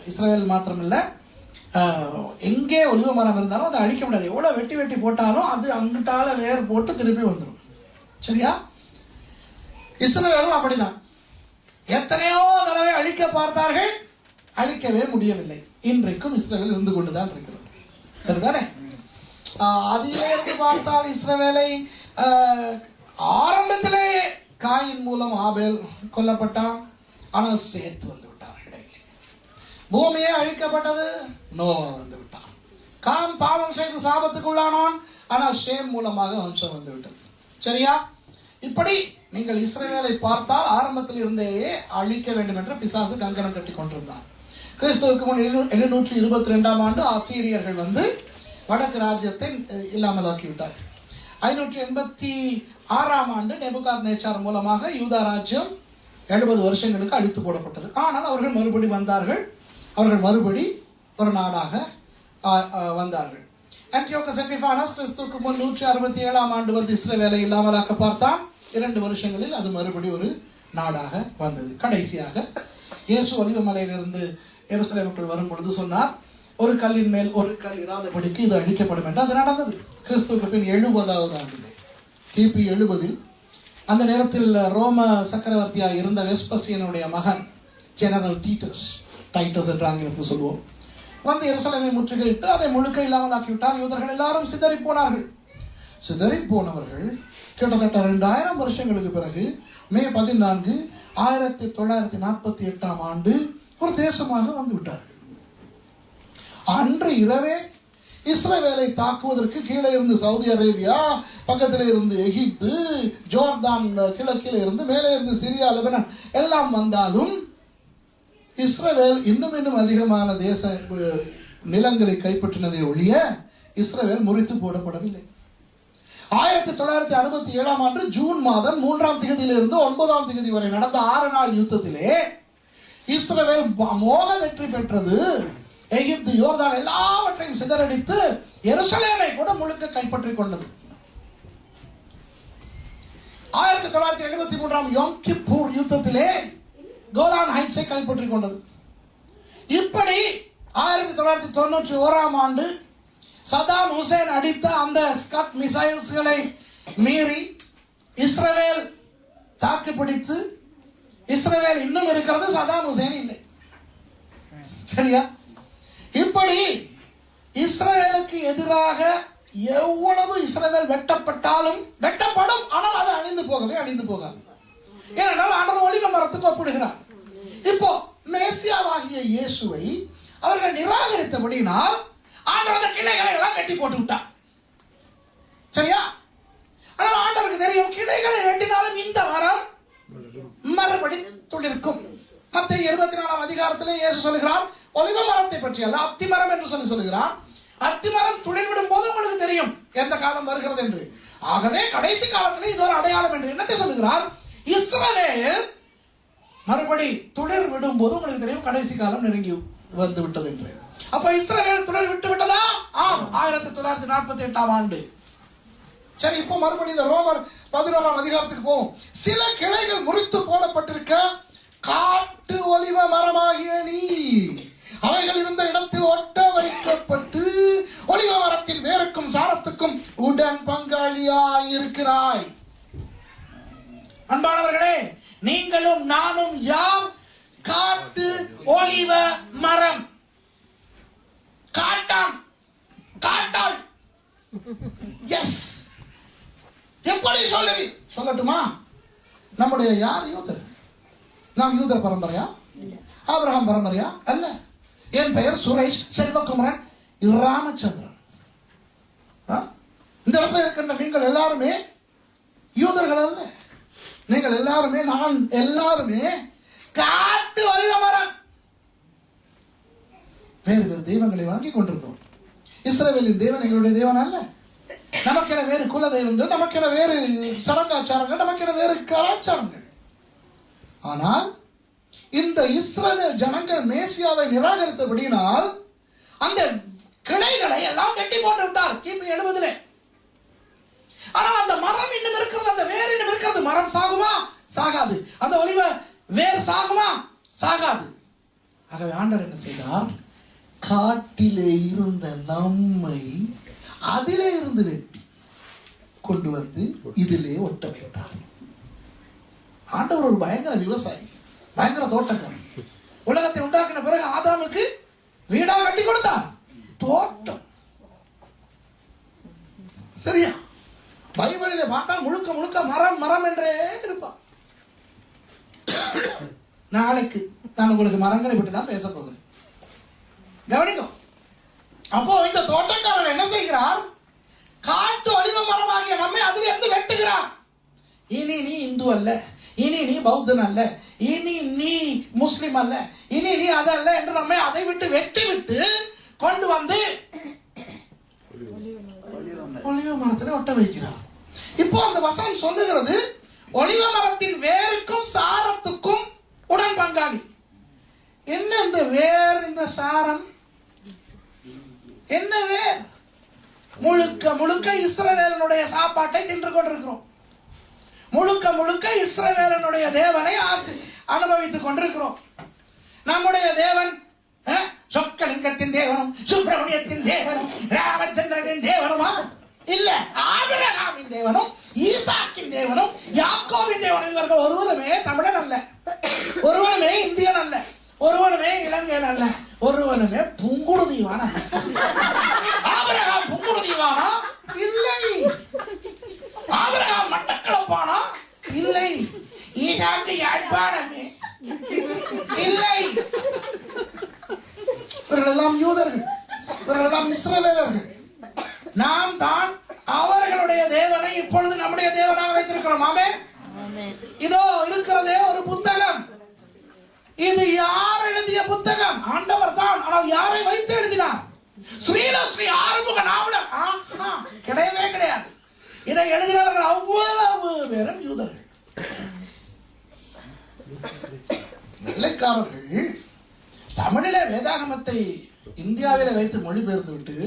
இஸ்ரவேல் மாத்திரமில்ல, எங்கே ஒலிவ மரம் இருந்தாலும் அதை அழிக்க முடியாது. எவ்வளவு வெட்டி போட்டாலும் அது அங்கிட்டால வேர் போட்டு திருப்பி வந்துடும். சரியா? இஸ்ரவேலும் அப்படிதான். எத்தனையோ தடவை அழிக்க பார்த்தார்கள், அழிக்கவே முடியவில்லை. இன்றைக்கும் இஸ்ரவேல் இருந்து கொண்டுதான் இருக்கிறது. சரிதானே? அதிலே இருந்து பார்த்தால் இஸ்ரவேலை ஆரம்பத்திலே காயின் மூலம் ஆபேல் கொல்லப்பட்டான். ஆனால் சேர்த்து வந்து விட்டார். இடையிலே பூமியே அழிக்கப்பட்டது. நோவா வந்து விட்டான். காம் பாவம் செய்து சாபத்துக்குள்ளானான். ஆனால் ஷேம் மூலமாக வம்சம் வந்து விட்டது. சரியா? இப்படி நீங்கள் இஸ்ரவேலை பார்த்தால் ஆரம்பத்தில் இருந்தே அழிக்க வேண்டும் என்று பிசாசு கங்கணம் கட்டி கொண்டிருந்தார். கிறிஸ்துவுக்கு முன் 722ஆம் ஆண்டு ஆசீரியர்கள் வந்து வடக்கு ராஜ்யத்தை இல்லாமலாக்கிவிட்டார். 586ஆம் ஆண்டு நேபுகாத்நேச்சார் மூலமாக யூதா ராஜ்யம் 70 வருஷங்களுக்கு அழித்து போடப்பட்டது. ஆனால் அவர்கள் மறுபடி வந்தார்கள். அவர்கள் மறுபடி ஒரு நாடாக வந்தார்கள். ஆன்டியோகஸ் எபிஃபானஸ் கிறிஸ்துவுக்கு முன் 167 ஆண்டு வந்து இஸ்ரவேலை இல்லாமலாக்க பார்த்தான். 2 வருஷங்களில் அது மறுபடி ஒரு நாடாக வந்தது. கடைசியாக இயேசு ஒலிவமலையிலிருந்து எருசலேமுக்குள் வரும் பொழுது சொன்னார், ஒரு கல்லின் மேல் ஒரு கல் இராதபடிக்கு இது அழிக்கப்படும் என்று. அது நடந்தது கிறிஸ்துவுக்கு பின் 70வது ஆண்டிலே, கிபி 70. அந்த நேரத்தில் ரோம சக்கரவர்த்தியாக இருந்த வெஸ்பசியனுடைய மகன் ஜெனரல் டைட்டஸ் என்று ஆங்கிலத்தில் சொல்வோம், வந்து எருசலேமை முற்றுகையிட்டு அதை முழுக்க இல்லாமல் ஆக்கிவிட்டார். யூதர்கள் எல்லாரும் சிதறி போனார்கள். சிதறி போனவர்கள் கிட்டத்தட்ட 2000 வருஷங்களுக்கு பிறகு மே 14, 1948 ஆண்டு ஒரு தேசமாக வந்து விட்டார்கள். அன்று இரவே இஸ்ரவேலை தாக்குவதற்கு கீழே இருந்து சவுதி அரேபியா, பக்கத்தில் இருந்து எகிப்து, ஜோர்தான், கிழக்கில் இருந்து மேலே இருந்து சிரியா, லெபனான் எல்லாம் வந்தாலும் இஸ்ரவேல் இன்னும் அதிகமான தேச நிலங்களை கைப்பற்றினதை ஒழிய இஸ்ரவேல் முறித்து போடப்படவில்லை. 1967 ஆண்டு ஜூன் மாதம் 3ஆம் தேதியிலிருந்து 9ஆம் தேதி வரை நடந்த 6 நாள் யுத்தத்திலே இஸ்ரவேல் மோக வெற்றி பெற்றது. எகிப்து, யோர்தான் எல்லாவற்றையும் சிதறடித்து எருசலேமை கூட முழுக்க கைப்பற்றிக் கொண்டது. 1973 யோம் கிப்பூர் யுத்தத்திலே கோலான் ஹைட்ஸை கைப்பற்றிக் கொண்டது. இப்படி 1991 ஆண்டு சதாம் ஹுசேன் அடித்த அந்த ஸ்கட் மிசைல்ஸ்களை மீறி இஸ்ரவேல் தாக்கு பிடித்து, இஸ்ரவேல் இன்னும் இருக்கிறது, சதாம் ஹுசேன் இல்லை. சரியா? இப்படி இஸ்ரவேலுக்கு எதிராக எவ்வளவு இஸ்ரவேல் வெட்டப்பட்டாலும் வெட்டப்படும், ஆனால் அது அழிந்து போகாது. ஏனென்றால் ஆண்டவர் ஒலிவ மரத்துக்கு ஒப்பிடுகிறார். இப்போ மேசியாவாகிய இயேசுவை அவர்கள் நிராகரித்தபடினால் ஆண்டவர் கிளைகளை எல்லாம் வெட்டி போட்டு விட்டார். சரியா? ஆனால் ஆண்டவருக்கு தெரியும், கிளைகளை வெட்டினாலும் இந்த மரம் மறுபடி துளிர்க்கும். மத்தேயு 24ஆம் அதிகாரத்திலே இயேசு சொல்லுகிறார், ஒலிவ மரத்தை பற்றி அல்ல, அத்தி மரம் என்று சொல்லுகிறார். அத்தி மரம் துளிர்விடும் போது உங்களுக்கு தெரியும் எந்த காலம் வருகிறது என்று. ஆகவே கடைசி காலத்திலே இது ஒரு அடையாளம் என்று என்னத்தை சொல்லுகிறார்? இஸ்ரவேல் மறுபடி துளிர் விடும் போது உங்களுக்கு தெரியும் கடைசி காலம் நெருங்கி வந்து விட்டது என்று. அப்ப இஸ்ரவேல் துளிர் விட்டு விட்டதா? ஆம், 1948 ஆண்டு. சரி, இப்போ மறுபடி இந்த ரோமர் 11ஆம் அதிகாரத்துக்கு போவோம். சில கிளைகள் முறித்து போடப்பட்டிருக்க காட்டு ஒலிவ மரமாகிய நீ அவைகள் இருந்த இடத்தில் ஒட்ட வைக்கப்பட்டு ஒலிவ மரத்தின் வேருக்கும் சாரத்துக்கும் உடன் பங்காளியாய் இருக்கிறாய். அன்பானவர்களே, நீங்களும் நானும் யார்? காட்டு ஒலிவ மரம். காட்டாள். எஸ். எப்படி சொல்லட்டுமா? நம்முடைய யார்? யூதர். நாம் யூதர் பரம்பரையா? ஆபிரகாம் பரம்பரையா? அல்ல. என் பெயர் சுரேஷ் செல்வகுமரன் ராமச்சந்திரன். இந்த இடத்துல இருக்கின்ற நீங்கள் எல்லாருமே யூதர்கள் அல்ல. நீங்கள் எல்லாருமே, நான் எல்லாருமே காட்டு ஒலிவ மரம். வேறு வேறு தெய்வங்களை வாங்கி கொண்டிருந்தோம். இஸ்ரவேலின் தேவன் எங்களுடைய தேவன் அல்ல. நமக்கென வேறு குல தெய்வங்கள், நமக்கென வேறு சடங்காச்சாரங்கள், நமக்கென வேறு கலாச்சாரங்கள். ஆனால் இந்த இஸ்ரவேல் ஜனங்கள் மேசியாவை நிராகரித்தபடியினால் அந்த கிளைகளை எல்லாம் வெட்டி போட்டு விட்டார் கிபி 70. ஆனால் அந்த மரம் இன்னும் இருக்கிறது, அந்த வேர் இன்னும் இருக்கிறது. மரம் சாகுமா? சாகாது. அந்த ஒலிவ வேர் சாகுமா? சாகாது. ஆகவே ஆண்டவர் என்ன செய்தார்? காட்டிலே இருந்த நம்மை அதிலே இருந்து வெட்டி கொண்டு வந்து இதிலே ஒட்ட வைத்தார். ஆண்டவர் ஒரு பயங்கர விவசாயி, பயங்கர தோட்டக்காரர். உலகத்தை உண்டாக்கின பிறகு ஆதாமுக்கு வீடா கட்டி கொடுத்தார், தோட்டம். சரியா? பைபிளிலே பார்த்தால் முழுக்க முழுக்க மரம் மரம் என்றே இருப்பார். நாளைக்கு நான் உங்களுக்கு மரங்களை பற்றி தான் பேச போகிறேன். கவனிக்கும். அப்போ இந்த தோட்டக்காரர் என்ன செய்கிறார்? காட்டு ஒலிவ மரமாகிய நம்மை அதில் இருந்து வெட்டுகிறார். இனி நீ இந்து அல்ல, இனி நீ பௌத்தன் அல்ல, இனி நீ முஸ்லிம் அல்ல, இனி நீ அது அல்ல என்று நம்மை அதை விட்டு வெட்டி விட்டு கொண்டு வந்து ஒலிவ மரத்தில் ஒட்ட வைக்கிறார். இப்போ அந்த வசனம் சொல்லுகிறது, ஒலிவ மரத்தின் வேருக்கும் சாரத்துக்கும் உடன் பங்காளி. என்ன இந்த வேர், இந்த சாரம்? என்ன வேர்? முழுக்க முழுக்க இஸ்ரவேலனுடைய சாப்பாட்டை தின்று கொண்டிருக்கிறோம். முழுக்க முழுக்க இஸ்ரவேலனுடைய தேவனை அனுபவித்துக் கொண்டிருக்கிறோம். நம்முடைய தேவன் சொக்கலிங்கத்தின் தேவனும் சுப்பிரமணியத்தின் தேவனும் ராமச்சந்திரனின் தேவனுமா? இல்ல, ஆபிரகாமின் தேவனும் ஈசாக்கின் தேவனும் யாக்கோபின் தேவனும். இவர்கள் ஒருவருமே தமிழன் அல்ல, ஒருவனுமே இந்தியன் அல்ல, ஒருவனுமே இலங்கையன் அல்ல, ஒருவனுமே புங்குடு தீவானா? ஆபிரகாம் புங்குடு தீவானா? இல்லை. ஆபிரகாம் மட்டக்களப்பானா? இல்லை. ஈசாக்கு யாழ்ப்பாணமே? இல்லை. இவர்களெல்லாம் யூதர்கள், இவர்களெல்லாம் இஸ்ரவேலர்கள். நாம் தான் அவர்களுடைய தேவனை இப்பொழுது நம்முடைய தேவனாக வைத்திருக்கிறோம். ஆமென். இதோ இருக்கிறதே ஒரு புத்தகம். இது யார் எழுதிய புத்தகம்? ஆண்டவர் தான். ஆனால் யாரை வைத்து எழுதினார்? ஸ்ரீ ஆறுமுக நாவலர் கிடையவே கிடையாது. இதை எழுதினவர்கள் அவ்வளவு பேரும் யூதர்கள், வெள்ளைக்காரர்கள். தமிழிலே வேதாகமத்தை இந்தியாவிலே வைத்து மொழிபெயர்த்து விட்டு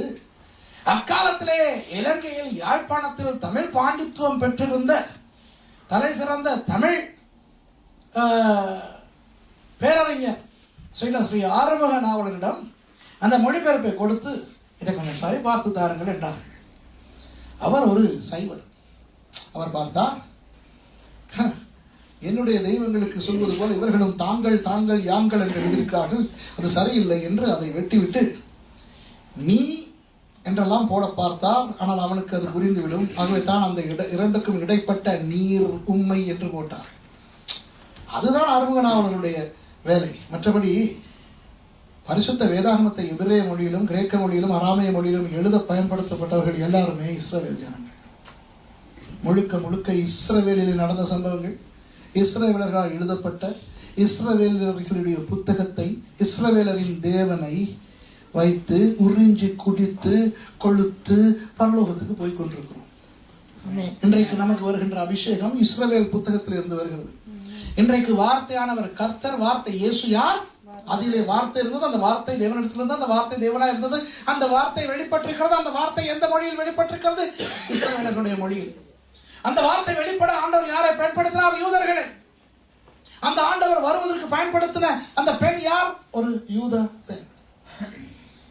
அக்காலத்திலே இலங்கையில் யாழ்ப்பாணத்தில் தமிழ் பாண்டித்துவம் பெற்றிருந்த தலை சிறந்த தமிழ் பேரறிஞர் ஸ்ரீ ஆறுமுக நாவலரிடம் அந்த மொழிபெயர்ப்பை கொடுத்து இதை கொஞ்சம் சரி பார்த்து தாருங்கள் என்றார்கள். அவர் ஒரு சைவர். அவர் பார்த்தார், என்னுடைய தெய்வங்களுக்கு சொல்வது போல இவர்களும் தாங்கள் தாங்கள் யாங்கள் என்று எழுதியிருக்கிறார்கள், அது சரியில்லை என்று அதை வெட்டிவிட்டு நீ என்றெல்லாம் போட பார்த்தார். ஆனால் அவனுக்கு அது புரிந்துவிடும். ஆகவே தான் அந்த இரண்டுக்கும் இடைப்பட்ட நீர் உண்மை என்று போட்டார். அதுதான் ஆறுமுக நாவலருடைய வேலை. மற்றபடி பரிசுத்த வேதாகமத்தை எபிரேய மொழியிலும் கிரேக்க மொழியிலும் அராமைய மொழியிலும் எழுத பயன்படுத்தப்பட்டவர்கள் எல்லாருமே இஸ்ரவேல் ஜனங்கள். முழுக்க முழுக்க இஸ்ரவேலில் நடந்த சம்பவங்கள், இஸ்ரவேலர்களால் எழுதப்பட்ட இஸ்ரவேலர்களுடைய புத்தகத்தை இஸ்ரவேலரின் தேவனை வைத்து உறிஞ்சி குடித்து கொளுத்து பரலோகத்துக்கு போய் கொண்டிருக்கிறோம். இன்றைக்கு நமக்கு வருகின்ற அபிஷேகம் இஸ்ரவேல் புத்தகத்தில் இருந்து வருகிறது. இன்றைக்கு வார்த்தையானவர் கர்த்தர், வார்த்தை இயேசு யார்? அதிலே வார்த்தை இருந்தது, அந்த வார்த்தை தேவனிடத்திலிருந்து, அந்த வார்த்தை தேவனாய் இருந்தது, அந்த வார்த்தை வெளிப்பட்டிருக்கிறது. அந்த வார்த்தை எந்த மொழியில் வெளிப்பட்டிருக்கிறது? இஸ்ரவேலர்களுடைய மொழியில். அந்த வார்த்தை வெளிப்பட ஆண்டவர் யாரை பயன்படுத்தினார்? யூதர்களை. அந்த ஆண்டவர் வருவதற்கு பயன்படுத்தின அந்த பெண் யார்? ஒரு யூத பெண்.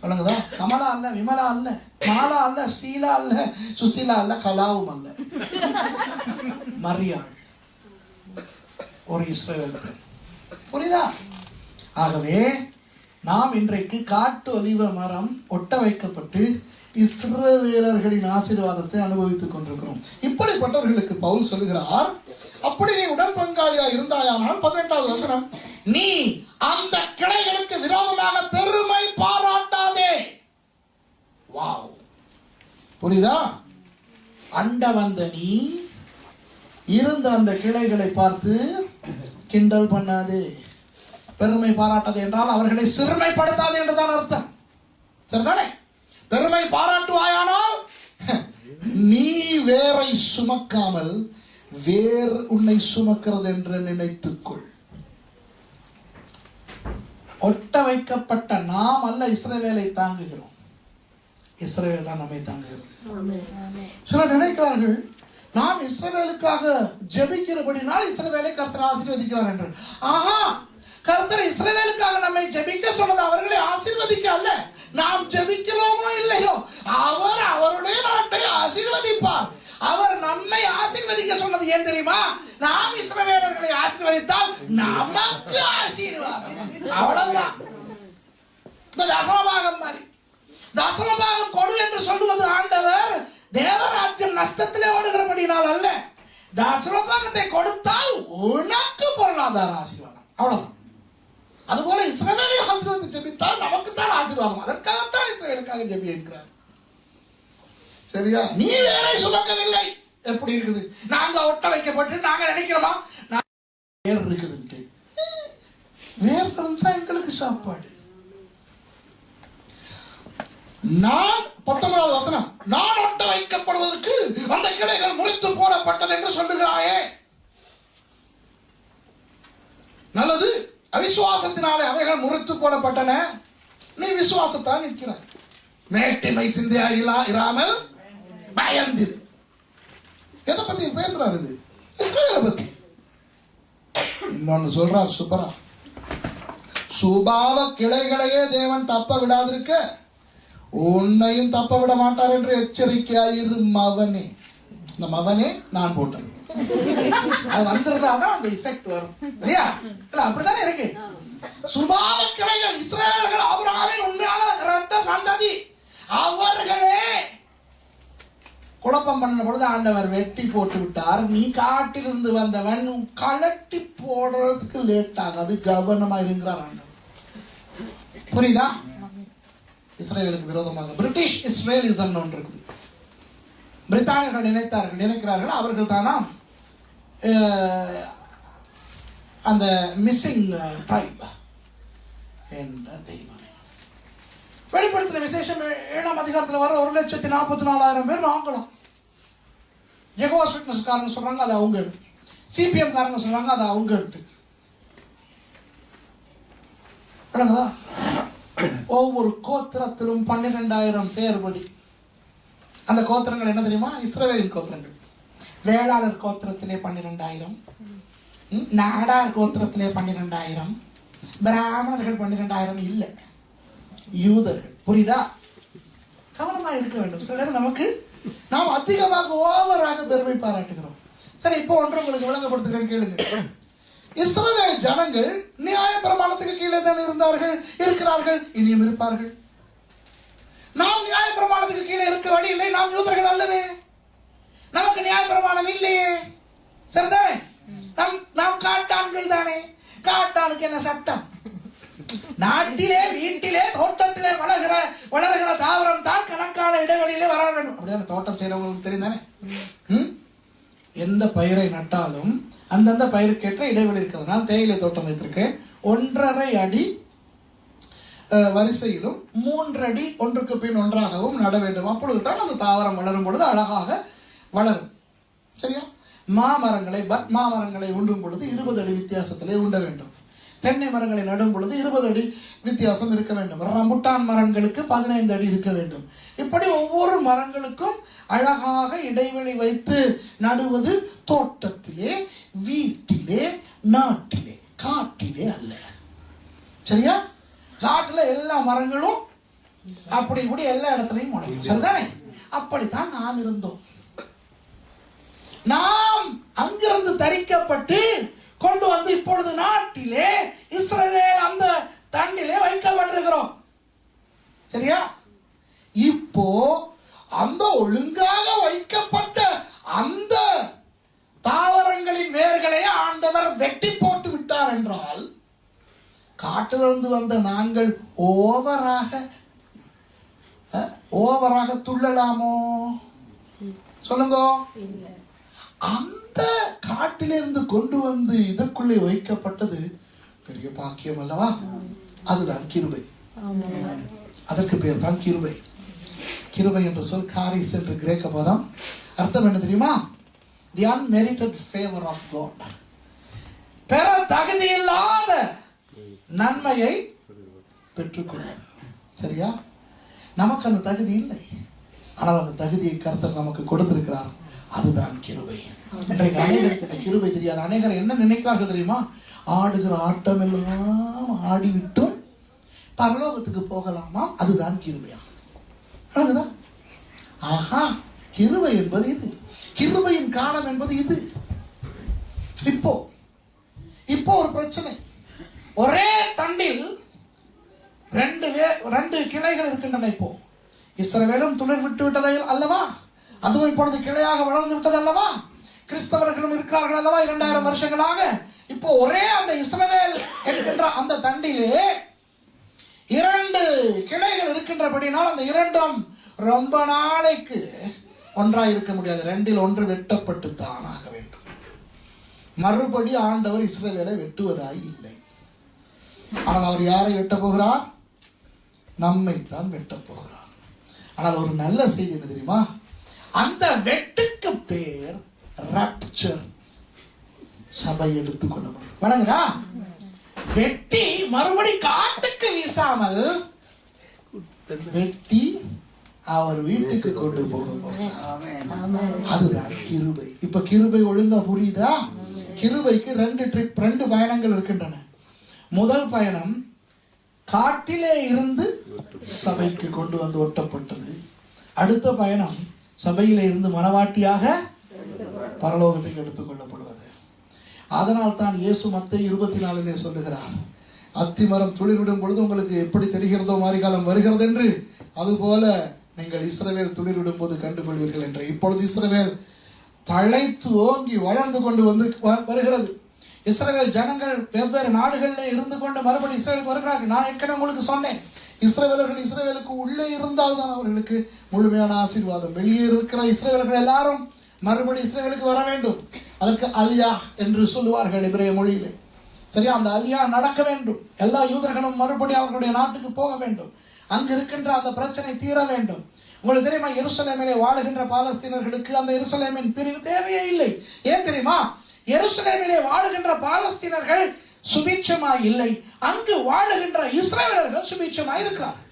சொல்லுங்கதா? கமலா அல்ல, விமலா அல்ல, மாலா அல்ல, ஸ்ரீலா அல்ல, சுசீலா அல்ல, கலாவும் அல்ல, மரியாள், ஒரு இஸ்ரவேல் பெண். புரியுதா? ஆகவே நாம் இன்றைக்கு காட்டு ஒலிவ மரம் ஒட்ட வைக்கப்பட்டு இஸ்ரவேலர்களின் ஆசீர்வாதத்தை அனுபவித்துக் கொண்டிருக்கிறோம். இப்படிப்பட்டவர்களுக்கு பவுல் சொல்லுகிறார், அப்படி நீ உடன் பங்காளியா இருந்தாயானால் 18வது வசனம், நீ அந்த கிளைகளுக்கு விரோதமாக பெருமை பாராட்டாதே. வாவ், புரியுதா? அண்ட வந்த நீ இருந்த அந்த கிளைகளை பார்த்து கிண்டல் பண்ணாதே, பெருமை பாராட்டாதே என்றால் அவர்களை சிறுமைப்படுத்தாதே என்றுதான் அர்த்தம். சரிதானே? பெருமை பாராட்டுவாயானால் நீ வேரை சுமக்காமல் வேர் உன்னை சுமக்கிறது என்று நினைத்துக்கொள். ஒட்ட வைக்கப்பட்ட நாம் அல்ல இஸ்ரவேலை தாங்குகிறோம், இஸ்ரவேல் தான் நம்மை தாங்குகிறது. சிலர் நினைக்கிறார்கள் நாம் இஸ்ரவேலுக்காக ஜெபிக்கிறபடினால் இஸ்ரவேலை கர்த்தர் ஆசீர்வதிக்கிறார் என்று. ஆஹா, கர்த்தர் இஸ்ரவேலுக்காக நம்மை ஜெபிக்க சொன்னது அவர்களை ஆசீர்வதிக்க அல்ல. நாம் ஜெபிக்கிறோமோ இல்லையோ அவர் அவருடைய நாட்டை ஆசீர்வதிப்பார். அவர் நம்மை ஆசீர்வதிக்க சொன்னது ஏன் தெரியுமா? நாம் இஸ்ரவேலர்களை ஆசீர்வதித்தால் நமக்கு ஆசீர்வாதம். அவ்வளவுதான். இந்த தசமபாகம் மாதிரி, தசமபாகம் கொடு என்று சொல்லுவது ஆண்டவர் தேவராஜ்யம் நஷ்டத்திலே ஓடுகிறபடினால் அல்ல. தசமபாகத்தை கொடுத்தால் உனக்கு பொருளாதார ஆசீர்வாதம். அவ்வளவுதான். அதுபோல இஸ்ரவேலை ஆசீர்வாதத்தை ஜெபித்தால் நமக்குத்தான் ஆசீர்வாதம். அதற்காகத்தான் இஸ்ரவேலுக்காக ஜெபி இருக்கிறார். சரியா? நீ வேரை சுமக்கவில்லை. எப்படி இருக்குது? நாங்க ஒட்ட வைக்கப்பட்டு நாங்க நினைக்கிறோமா வேர் இருக்குது? வேர்களும் தான் எங்களுக்கு சாப்பாடு. நான் 19வது வசனம், நான் ஒட்ட வைக்கப்படுவதற்கு அந்த கிளைகள் முறித்து போடப்பட்டது என்று சொல்லுகிறாயே. நல்லது, அவிசுவாசத்தினாலே அவைகள் முறித்து போடப்பட்டன. நீ விசுவாசத்தால் நிற்கிறாய். மேட்டிமை சிந்தையா இராமல் பயந்திரு. எதை பத்தி பேசுறாரு? இது இஸ்ரவேலை பத்தி. இன்னொன்னு சொல்றார் சூப்பரா, சுபாவ கிளைகளையே தேவன் தப்ப விடாதிருக்க உன்னையும் தப்ப விட மாட்டார் என்று எச்சரிக்கையாயிரு மவனே. இந்த மவனே நான் போட்டேன், அது வந்திருந்தாதான் அந்த எஃபெக்ட் வரும் இல்லையா? இல்ல அப்படித்தானே இருக்கு. சுபாவ கிளைகள் இஸ்ரவேலர்கள் ஆபிரகாமின் உண்மையான இரத்த சந்ததி. அவர்களே குழப்பம் பண்ண பொழுது ஆண்டவர் வெட்டி போட்டு விட்டார். நீ காட்டிலிருந்து வந்தவன் கலட்டி போடுறதுக்கு லேட் ஆகாது, கவனமா இருக்கிறார் ஆண்டவர். புரியுதா? இஸ்ரேலுக்கு விரோதமாக பிரிட்டிஷ் இஸ்ரேலிசம் ஒன்று இருக்குது. பிரித்தானியர்கள் நினைக்கிறார்கள் அவர்கள் தானா அந்த மிஸ்ஸிங் ட்ரைப் என்ற தெய்வம். வெளிப்படுத்தின விசேஷம் 7ஆம் அதிகாரத்தில் வர 1,44,000 பேர் நாங்களும். ஜெகோவாஸ் விட்னஸ் காரங்க சொல்றாங்க அது அவங்க, சிபிஎம் காரங்க சொல்றாங்க அது அவங்க. ஒவ்வொரு கோத்திரத்திலும் 12,000 பேர் படி. அந்த கோத்திரங்கள் என்ன தெரியுமா? இஸ்ரவேலின் கோத்திரங்கள். வேளாளர் கோத்திரத்திலே 12,000, நாடார் கோத்திரத்திலே 12,000, பிராமணர்கள் 12,000 இல்லை, யூதர்கள். புரியுதா? கவனமா இருக்க வேண்டும். சிலர் நமக்கு நாம் அதிகமாக ஓவராக பெருமை பாராட்டுகிறோம். சரி, இப்போ ஒன்று உங்களுக்கு விளங்கப்படுத்துகிறேன், கேளுங்க. இஸ்ரவேல் ஜனங்கள் நியாய பிரமாணத்துக்கு கீழே தான் இருக்கிறார்கள், இனியும் இருப்பார்கள். நாம் நியாய பிரமாணத்துக்கு கீழே இருக்க வழி இல்லை, நாம் யூதர்கள் அல்லவே, நமக்கு நியாய பிரமாணம் இல்லையே. சரிதானே? நாம் காட்டான்கள் தானே. காட்டானுக்கு என்ன சட்டம்? நாட்டிலே, வீட்டிலே, தோட்டத்திலே வளர்கிற தாவரம் தான் கணக்கான இடைவெளியிலே வர வேண்டும். அப்படியான தோட்டம் செய்யறவங்களுக்கு தெரியும் தானே. எந்த பயிரை நட்டாலும் அந்தந்த பயிருக்கேற்ற இடைவெளி இருக்கிறது. நான் தேயிலை தோட்டம் வைத்திருக்கேன். 1.5 அடி வரிசையிலும் 3 அடி ஒன்றுக்கு பின் ஒன்றாகவும் நட வேண்டும். அப்பொழுதுதான் அந்த தாவரம் வளரும் பொழுது அழகாக வளரும். சரியா? மாமரங்களை உண்டும் பொழுது 20 அடி வித்தியாசத்திலே உண்ட வேண்டும். தென்னை மரங்களை நடும் பொழுது 20 அடி வித்தியாசம் இருக்க வேண்டும். ரம்புட்டான் மரங்களுக்கு 15 அடி இருக்க வேண்டும். இப்படி ஒவ்வொரு மரங்களுக்கும் அழகாக இடைவெளி வைத்து நடுவது தோட்டத்திலே, வீட்டிலே, நாட்டிலே, காட்டிலே அல்ல. சரியா? காட்டுல எல்லா மரங்களும் அப்படி இப்படி எல்லா இடத்துலையும் முளைக்கும். சரிதானே? அப்படித்தான் நாம் இருந்தோம். நாம் அங்கிருந்து தரிக்கப்பட்டு கொண்டு வந்து இப்பொழுது நாட்டிலே இஸ்ரவேல் அந்த தண்டிலே வைக்கப்பட்டிருக்கிறோம். சரியா? இப்போ அந்த ஒழுங்காக வைக்கப்பட்ட அந்த தாவரங்களின் வேர்களை ஆண்டவர் வெட்டி போட்டு விட்டார் என்றால், காட்டிலிருந்து வந்த நாங்கள் ஓவராக துள்ளலாமோ? சொல்லுங்க. அந்த காட்டிலிருந்து கொண்டு வந்து இதற்குள்ளே வைக்கப்பட்டது பெரிய பாக்கியம் அல்லவா? அதுதான் கிருபை. அதற்கு பேர் தான் கிருபை. கிருபை என்று சொல் காரிஸ் என்று கிரேக்க பதம். அர்த்தம் என்ன தெரியுமா? தி அன்மெரிட்டட் ஃபேவர் ஆஃப் காட். பெற தகுதி இல்லாத நன்மையை பெற்றுக்கொள்ள. சரியா? நமக்கு அந்த தகுதி இல்லை, ஆனால் அந்த தகுதியை கர்த்தர் நமக்கு கொடுத்திருக்கிறார். அதுதான் கிருபை. இன்றைக்கு அநேகருக்கு கிருபை தெரியாது. அநேகர் என்ன நினைக்கிறார்கள் தெரியுமா? ஆடுகிற ஆட்டம் எல்லாம் ஆடிவிட்டும் பரலோகத்துக்கு போகலாமா, அதுதான் கிருபையா? அதுதான். ஆஹா, கிருபை என்பது இது. கிருபையின் காலம் என்பது இது. இப்போ ஒரு பிரச்சனை. ஒரே தண்டில் 2 கிளைகள் இருக்கின்றன. இப்போ இஸ்ரவேலும் துளிர் விட்டு விட்டதை அல்லவா? அதுவும் இப்பொழுது கிளையாக வளர்ந்து விட்டது அல்லவா? கிறிஸ்தவர்களும் இருக்கிறார்கள் அல்லவா 2000 வருஷங்களாக. இப்போ ஒரே அந்த இஸ்ரவேல் என்கின்ற அந்த தண்டிலே 2 கிளைகள் இருக்கின்றபடினால் அந்த 2ம் ரொம்ப நாளைக்கு ஒன்றாக இருக்க முடியாது. 2இல் 1 வெட்டப்பட்டு தானாக வேண்டும். மறுபடி ஆண்டவர் இஸ்ரவேலை வெட்டுவதாய் இல்லை. ஆனால் அவர் யாரை வெட்ட போகிறார்? நம்மைத்தான் வெட்ட போகிறார். ஆனால் ஒரு நல்ல செய்தி என்ன தெரியுமா? அந்த வெட்டுக்கு பேர் ராப்சர். சபை எடுத்துக்கொள்ளப்படும். வணங்குதா? வெட்டி மறுபடி காட்டுக்கு வீசாமல் வெட்டி அவர் வீட்டுக்கு கொண்டு போக. அதுதான் கிருபை. இப்ப கிருபை ஒழுங்கா புரியுதா? கிருபைக்கு 2 ட்ரிப், 2 பயணங்கள் இருக்கின்றன. முதல் பயணம் காட்டிலே இருந்து சபைக்கு கொண்டு வந்து ஒட்டப்பட்டது. அடுத்த பயணம் சபையிலே இருந்து மனவாட்டியாக பரலோகத்துக்கு எடுத்துக் கொள்ளப்படுவது. அதனால் தான் இயேசு மத்தேயு 24 சொல்லுகிறார், அத்திமரம் துளிர்விடும் பொழுது உங்களுக்கு எப்படி தெரிகிறதோ மாரிகாலம் வருகிறது என்று, அதுபோல நீங்கள் இஸ்ரவேல் துளிர்விடும் போது கண்டுகொள்வீர்கள் என்று. இப்பொழுது இஸ்ரவேல் தழைத்து ஓங்கி வளர்ந்து கொண்டு வந்து வருகிறது. இஸ்ரவேல் ஜனங்கள் வெவ்வேறு நாடுகளில் இருந்து கொண்டு மறுபடி இஸ்ரவேலுக்கு வருகிறார்கள். நான் ஏற்கனவே உங்களுக்கு சொன்னேன், இஸ்ரவேலர்கள் இஸ்ரவேலுக்கு உள்ளே இருந்தால்தான் அவர்களுக்கு முழுமையான ஆசீர்வாதம். வெளியே இருக்கிற இஸ்ரவேலர்கள் எல்லாரும் மறுபடி இஸ்ரவேலுக்கு வர வேண்டும். அதற்கு அலியா என்று சொல்லுவார்கள் எபிரேய மொழியிலே. சரியா? அந்த அலியா நடக்க வேண்டும். எல்லா யூதர்களும் மறுபடி அவர்களுடைய நாட்டுக்கு போக வேண்டும். அங்கு இருக்கின்ற அந்த பிரச்சனை தீர வேண்டும். உங்களுக்கு தெரியுமா, எருசலேமிலே வாழுகின்ற பாலஸ்தீனர்களுக்கு அந்த எருசலேமின் பிரிவு தேவையே இல்லை. ஏன் தெரியுமா? எருசலேமிலே வாழுகின்ற பாலஸ்தீனர்கள் சுபீட்சமாய் இல்லை, அங்கு வாழுகின்ற இஸ்ரவேலர்கள் சுபீட்சமாய் இருக்கிறார்கள்.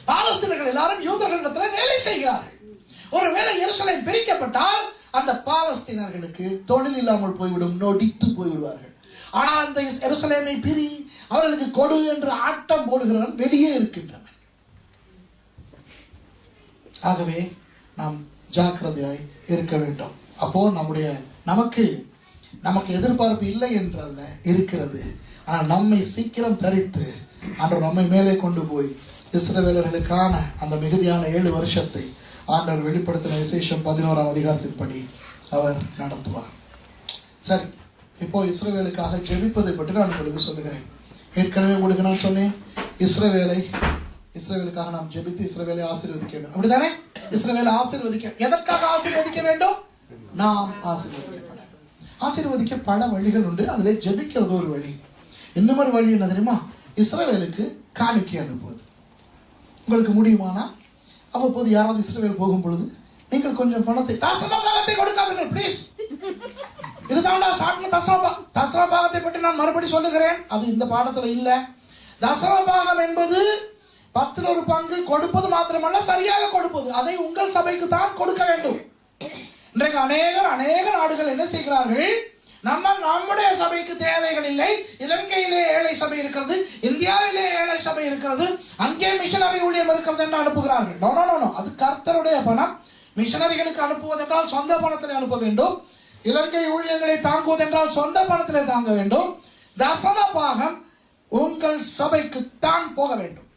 பாலஸ்தீனர்கள் எல்லாரும் யூதர்களிடத்தில் வேலை செய்கிறார்கள். ஒருவேளை எருசலேம் பிரிக்கப்பட்டால் அந்த பாலஸ்தீனர்களுக்கு தொழில் இல்லாமல் போய்விடும், நொடித்து போய்விடுவார்கள். ஆனால் அந்த எருசலேமை பிரி, அவர்களுக்கு கொடு என்று ஆட்டம் போடுகிறவன் வெளியே இருக்கின்றவன். ஆகவே நாம் ஜாக்கிரதையாய் இருக்க வேண்டும். அப்போ நமக்கு எதிர்பார்ப்பு இல்லை என்றல்ல, இருக்கிறது. ஆனால் நம்மை சீக்கிரம் தரித்து ஆண்டவர் நம்மை மேலே கொண்டு போய் இஸ்ரவேலர்களுக்கான அந்த மிகுதியான 7 வருஷத்தை ஆண்டவர் வெளிப்படுத்தின விசேஷம் 11ஆம் அதிகாரத்தின்படி அவர் நடத்துவார். சரி, இப்போ இஸ்ரவேலுக்காக ஜெபிப்பதை பற்றி நான் உங்களுக்கு சொல்லுகிறேன். ஏற்கனவே உங்களுக்கு நான் சொன்னேன், இஸ்ரவேலுக்காக நாம் ஜெபித்து இஸ்ரவேலை ஆசீர்வதிக்க வேண்டும். அப்படித்தானே? இஸ்ரவேலை ஆசீர்வதிக்க, எதற்காக ஆசீர்வதிக்க வேண்டும்? நாம் ஆசீர்வதிக்க பல வழிகள் உண்டு. அதிலே ஜெபிக்கிறது ஒரு வழி. இன்னொரு வழி என்ன தெரியுமா? இஸ்ரவேலுக்கு காணிக்கை அனுப்புவது. உங்களுக்கு முடியுமானா அவ்வப்போது யாராவது இஸ்ரவேல் போகும் பொழுது நீங்கள் கொஞ்சம் பணத்தை, தசமபாகத்தை கொடுக்காதீர்கள் ப்ளீஸ். இதுதான்டா சாட்சி. தசமபாகத்தை பற்றி நான் மறுபடி சொல்லுகிறேன், அது இந்த பாடத்துல இல்ல. தசமபாகம் என்பது 10 ஒரு பங்கு கொடுப்பது மாத்திரமல்ல, சரியாக கொடுப்பது. அதை உங்கள் சபைக்கு தான் கொடுக்க வேண்டும். இன்றைக்கு அநேக நாடுகள் என்ன செய்கிறார்கள்? நம்முடைய சபைக்கு தேவைகள் இல்லை. இலங்கையிலே ஏழை சபை இருக்கிறது, இந்தியாவிலே ஏழை சபை இருக்கிறது, அங்கே மிஷனரி ஊழியம் இருக்கிறது என்று அனுப்புகிறார்கள். நோ, அது கர்த்தருடைய பணம். மிஷனரிகளுக்கு அனுப்புவது என்றால் சொந்த பணத்திலே அனுப்ப வேண்டும். இலங்கை ஊழியர்களை தாங்குவது என்றால் சொந்த பணத்திலே தாங்க வேண்டும். தசம பாகம் உங்கள் சபைக்கு தான் போக வேண்டும்.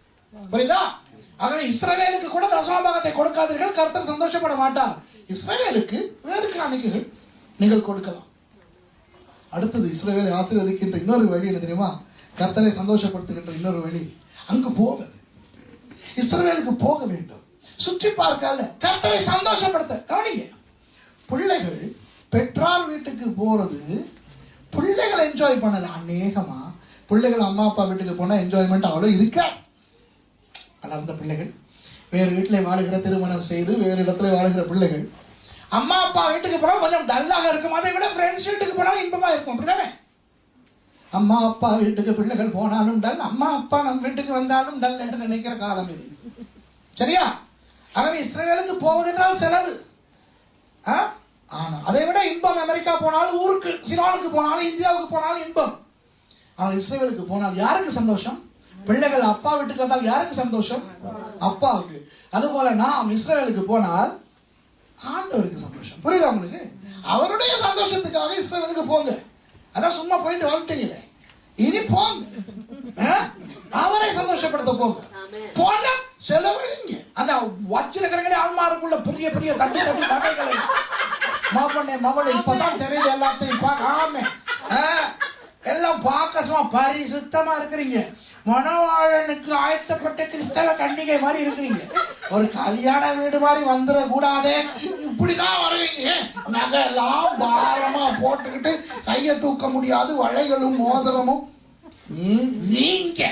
புரியுதா? ஆகவே இஸ்ரவேலுக்கு கூட தசம பாகத்தை கொடுக்காதீர்கள், கர்த்தர் சந்தோஷப்பட மாட்டார். இஸ்ரவேலுக்கு வேறு காணிக்கைகள் நீங்கள் கொடுக்கலாம். அடுத்தது இஸ்ரவேலை ஆசீர்வதிக்கின்ற இன்னொரு வழி என்ன தெரியுமா? கர்த்தரை சந்தோஷப்படுத்துகின்ற இன்னொரு வழி, அங்கு போவது. இஸ்ரவேலுக்கு போக வேண்டும், சுற்றி பார்க்க, கர்த்தரை சந்தோஷப்படுத்த. கவனிங்க, பிள்ளைகள் பெற்றார் வீட்டுக்கு போறது பிள்ளைகள் என்ஜாய் பண்ணல. அநேகமா பிள்ளைகள் அம்மா அப்பா வீட்டுக்கு போனா என்ஜாய்மெண்ட் அவ்வளவு இருக்கா. வளர்ந்த பிள்ளைகள், வேறு வீட்டில் வாழுகிற, திருமணம் செய்து வேறு இடத்துல வாழுகிற பிள்ளைகள் அம்மா அப்பா வீட்டுக்கு போனால் கொஞ்சம் டல்லாக இருக்கும். அதை விட ஃப்ரெண்ட்ஸ் வீட்டுக்கு போனாலும் இன்பமா இருக்கும். அப்படிதானே? அம்மா அப்பா வீட்டுக்கு பிள்ளைகள் போனாலும் டல், அம்மா அப்பா நம் வீட்டுக்கு வந்தாலும் டல் என்று நினைக்கிற காலம் இது. சரியா? ஆகவே இஸ்ரவேலுக்கு போவது என்றால் செலவு. ஆனா அதை விட இன்பம் அமெரிக்கா போனாலும், ஊருக்கு சிலோனுக்கு போனாலும், இந்தியாவுக்கு போனாலும் இன்பம். ஆனால் இஸ்ரவேலுக்கு போனால் யாருக்கு சந்தோஷம்? பிள்ளைகள் அப்பா வீட்டுக்கு வந்தால் யாருக்கு சந்தோஷம்? அப்பாவுக்கு. அதுபோல நாம் இஸ்ரவேலுக்கு போனால் ஆண்டவருக்கு சந்தோஷம். புரியுதா உங்களுக்கு? அவருடைய சந்தோஷத்துக்காக இஸ்ரவேலுக்கு போங்க. அதான் சும்மா போயிட்டு வந்துட்டீங்களே, இனி போங்க, அவரை சந்தோஷப்படுத்த போங்க. போன செலவழிங்க. அந்த வச்சிருக்கிறங்களே ஆன்மாருக்குள்ள பெரிய பெரிய தண்ணி நகைகளை மவளை இப்பதான் தெரியுது, எல்லாத்தையும் பார்க்காம எல்லாம் பார்க்க சும்மா பரிசுத்தமா இருக்கிறீங்க. மணவாளனுக்கு ஆயத்தப்பட்ட கிறிஸ்தவ கண்டிகை மாதிரி இருக்கிறீங்க. ஒரு கல்யாண வீடு மாதிரி வந்துட கூடாதே, இப்படிதான் வருவீங்க. நகை எல்லாம் பாரமா போட்டுக்கிட்டு கைய தூக்க முடியாது, வளைகளும் மோதிரமும். நீங்க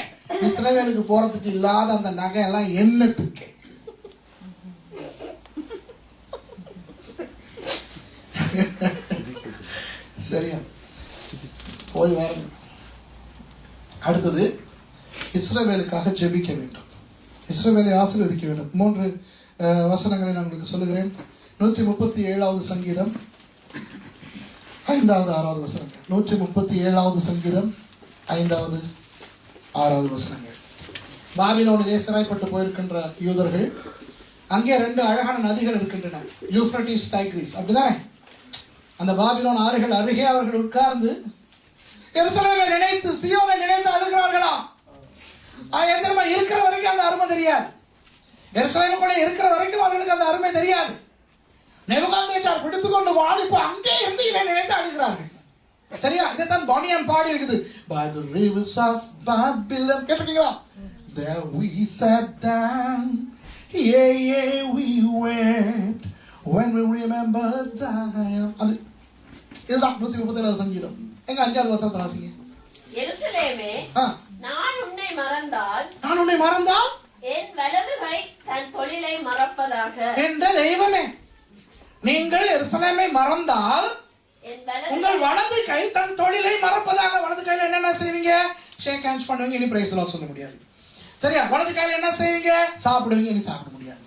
இஸ்ரவேலுக்கு போறதுக்கு இல்லாத அந்த நகை எல்லாம் என்னத்துக்கு? சரியா? போய் வாருங்க. அடுத்தது இஸ்ரவேலுக்காக ஜெபிக்க வேண்டும். இஸ்ரவேலை ஆசீர்வதிக்க வேண்டும். 3 வசனங்களை நான் உங்களுக்கு சொல்லுகிறேன். 137வது சங்கீதம் 5வது 6வது வசனங்கள். 137வது சங்கீதம் 5வது 6வது வசனங்கள். பாபிலோனிலே சிறைப்பட்டு போயிருக்கின்ற யூதர்கள், அங்கே 2 அழகான நதிகள் இருக்கின்றன, யூப்ரட்டிஸ், டைக்ரிஸ், அப்படிதானே? அந்த பாபிலோன் ஆறுகள் அருகே அவர்கள் உட்கார்ந்து எருசலேமை நினைத்து, சியோனை நினைத்து அழுகிறார்களா? எந்திரமா இருக்கிற வரைக்கும் அந்த அருமை தெரியாது. எருசலேமுக்குள்ள இருக்கிற வரைக்கும் அவர்களுக்கு அந்த அருமை தெரியாது. நேபுகாத்நேச்சார் பிடித்துக்கொண்டு வாழிப்பு அங்கே இருந்து இதை நினைத்து அழுகிறார்கள். சரியா? இதைத்தான் பானியான் பாடி இருக்குது. By the rivers of Babylon, கேட்டிருக்கீங்களா? There we sat down, yeah, we went, when we remembered Zion. அது இதுதான் 137வது சங்கீதம். எங்க 5வது வசனத்தை வாசிங்க. எருசலேமே, நான் உன்னை மறந்தால் என் வலது கை தன் தொழிலை மறப்பதாக. என்ற தெய்வமே, நீங்கள் எருசலேமை மறந்தால் உங்கள் வலது கை தன் தொழிலை மறப்பதாக. வலது கையில என்னென்ன செய்வீங்க? ஷேக் ஹேண்ட்ஸ் பண்ணுவீங்க, இனி பிரைஸ் எல்லாம் சொல்ல முடியாது. சரியா? வலது கையில என்ன செய்வீங்க? சாப்பிடுவீங்க, இனி சாப்பிட முடியாது.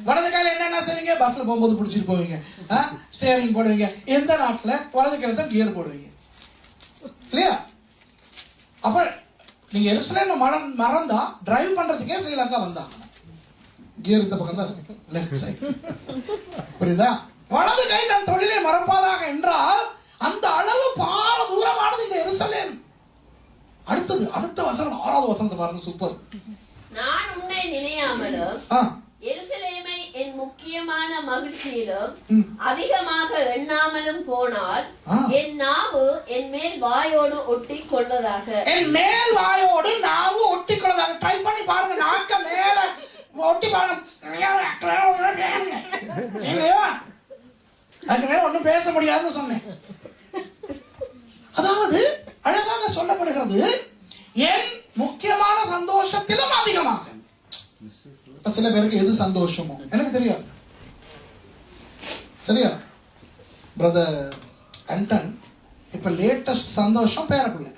வலது கையில என்னென்ன செய்வீங்க? பஸ்ல போகும்போது பிடிச்சிட்டு போவீங்க, ஸ்டேரிங் போடுவீங்க. எந்த நாட்டுல வலது கையில தான் கியர் போடுவீங்க, இல்லையா? அப்ப நீங்க எருசலேமை மறந்தா டிரைவ் பண்றதுக்கே ஸ்ரீலங்கா வந்தாங்க. கியர் இந்த பக்கம் தான் இருக்கு, லெஃப்ட் சைடு. புரியுதா? வலது கை தன் தொழிலை மறப்பாதாக என்றால் அந்த அளவு பார தூரமானது இந்த எருசலேம். அடுத்த வசனம் 6வது வசனத்தை பாருங்க, சூப்பர். நான் உன்னை நினையாமலும் எருசலேமை என் முக்கியமான மகிழ்ச்சியிலும் அதிகமாக எண்ணாமலும் போனால் என் நாவு என் மேல் வாயோடு ஒட்டி கொள்வதாக. என் மேல் வாயோடு நாவு ஒட்டி கொள்வதாக. ட்ரை பண்ணி பாருங்க, நாக்க மேல ஒட்டி பாருங்க. அதுக்கு மேல ஒன்னும் பேச முடியாதுன்னு சொன்னேன். அதாவது அழகாக சொல்லப்படுகிறது, என் முக்கியமான சந்தோஷத்திலும் அதிகமாக. சில பேருக்கு எது சந்தோஷமோ எனக்கு தெரியாது. சரியா? பிரதர் அண்டன் இப்ப லேட்டஸ்ட் சந்தோஷம் பேரப்பிள்ளை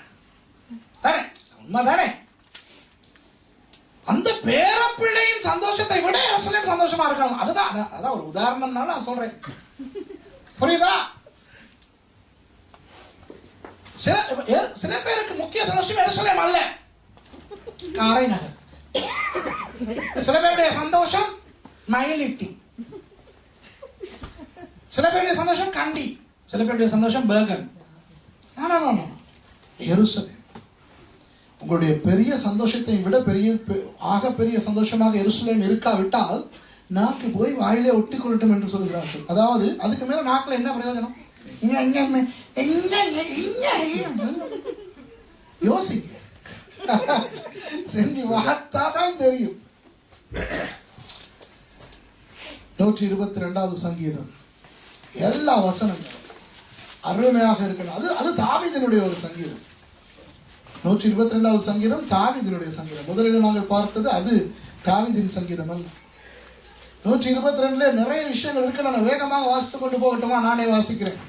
தானே? உண்மைதானே? அந்த பேரப்பிள்ளையின் சந்தோஷத்தை விட எருசலேம் சந்தோஷமா இருக்கணும். அதான் ஒரு உதாரணம்னால நான் சொல்றேன். புரியுதா? சில பேருக்கு முக்கிய சந்தோஷம் எருசலேம் அல்ல, காரை நகர். சில பேருடைய சந்தோஷம் மயிலிட்டி, சில பேருடைய சந்தோஷம் கண்டி, சில பேருடைய சந்தோஷம் பேர்கன். எருசலேம் உங்களுடைய பெரிய சந்தோஷத்தை விட பெரிய சந்தோஷமாக எருசலேம் இருக்காவிட்டால் நாக்கு போய் வாயிலே ஒட்டி கொள்ளட்டும் என்று சொல்கிறார்கள். அதாவது அதுக்கு மேல நாக்குல என்ன பிரயோஜனம்? யோசிக்க செஞ்சு வார்த்தாதான் தெரியும். 122வது சங்கீதம் எல்லா வசனங்களும் அருமையாக இருக்கணும். அது தாவீதினுடைய ஒரு சங்கீதம். 122வது சங்கீதம் தாவீதினுடைய சங்கீதம். முதலில் நாங்கள் பார்த்தது அது தாவீதின் சங்கீதம் அல்ல. 122ல நிறைய விஷயங்கள் இருக்கு. நான் வேகமாக வாசித்து கொண்டு போகட்டுமா? நானே வாசிக்கிறேன்.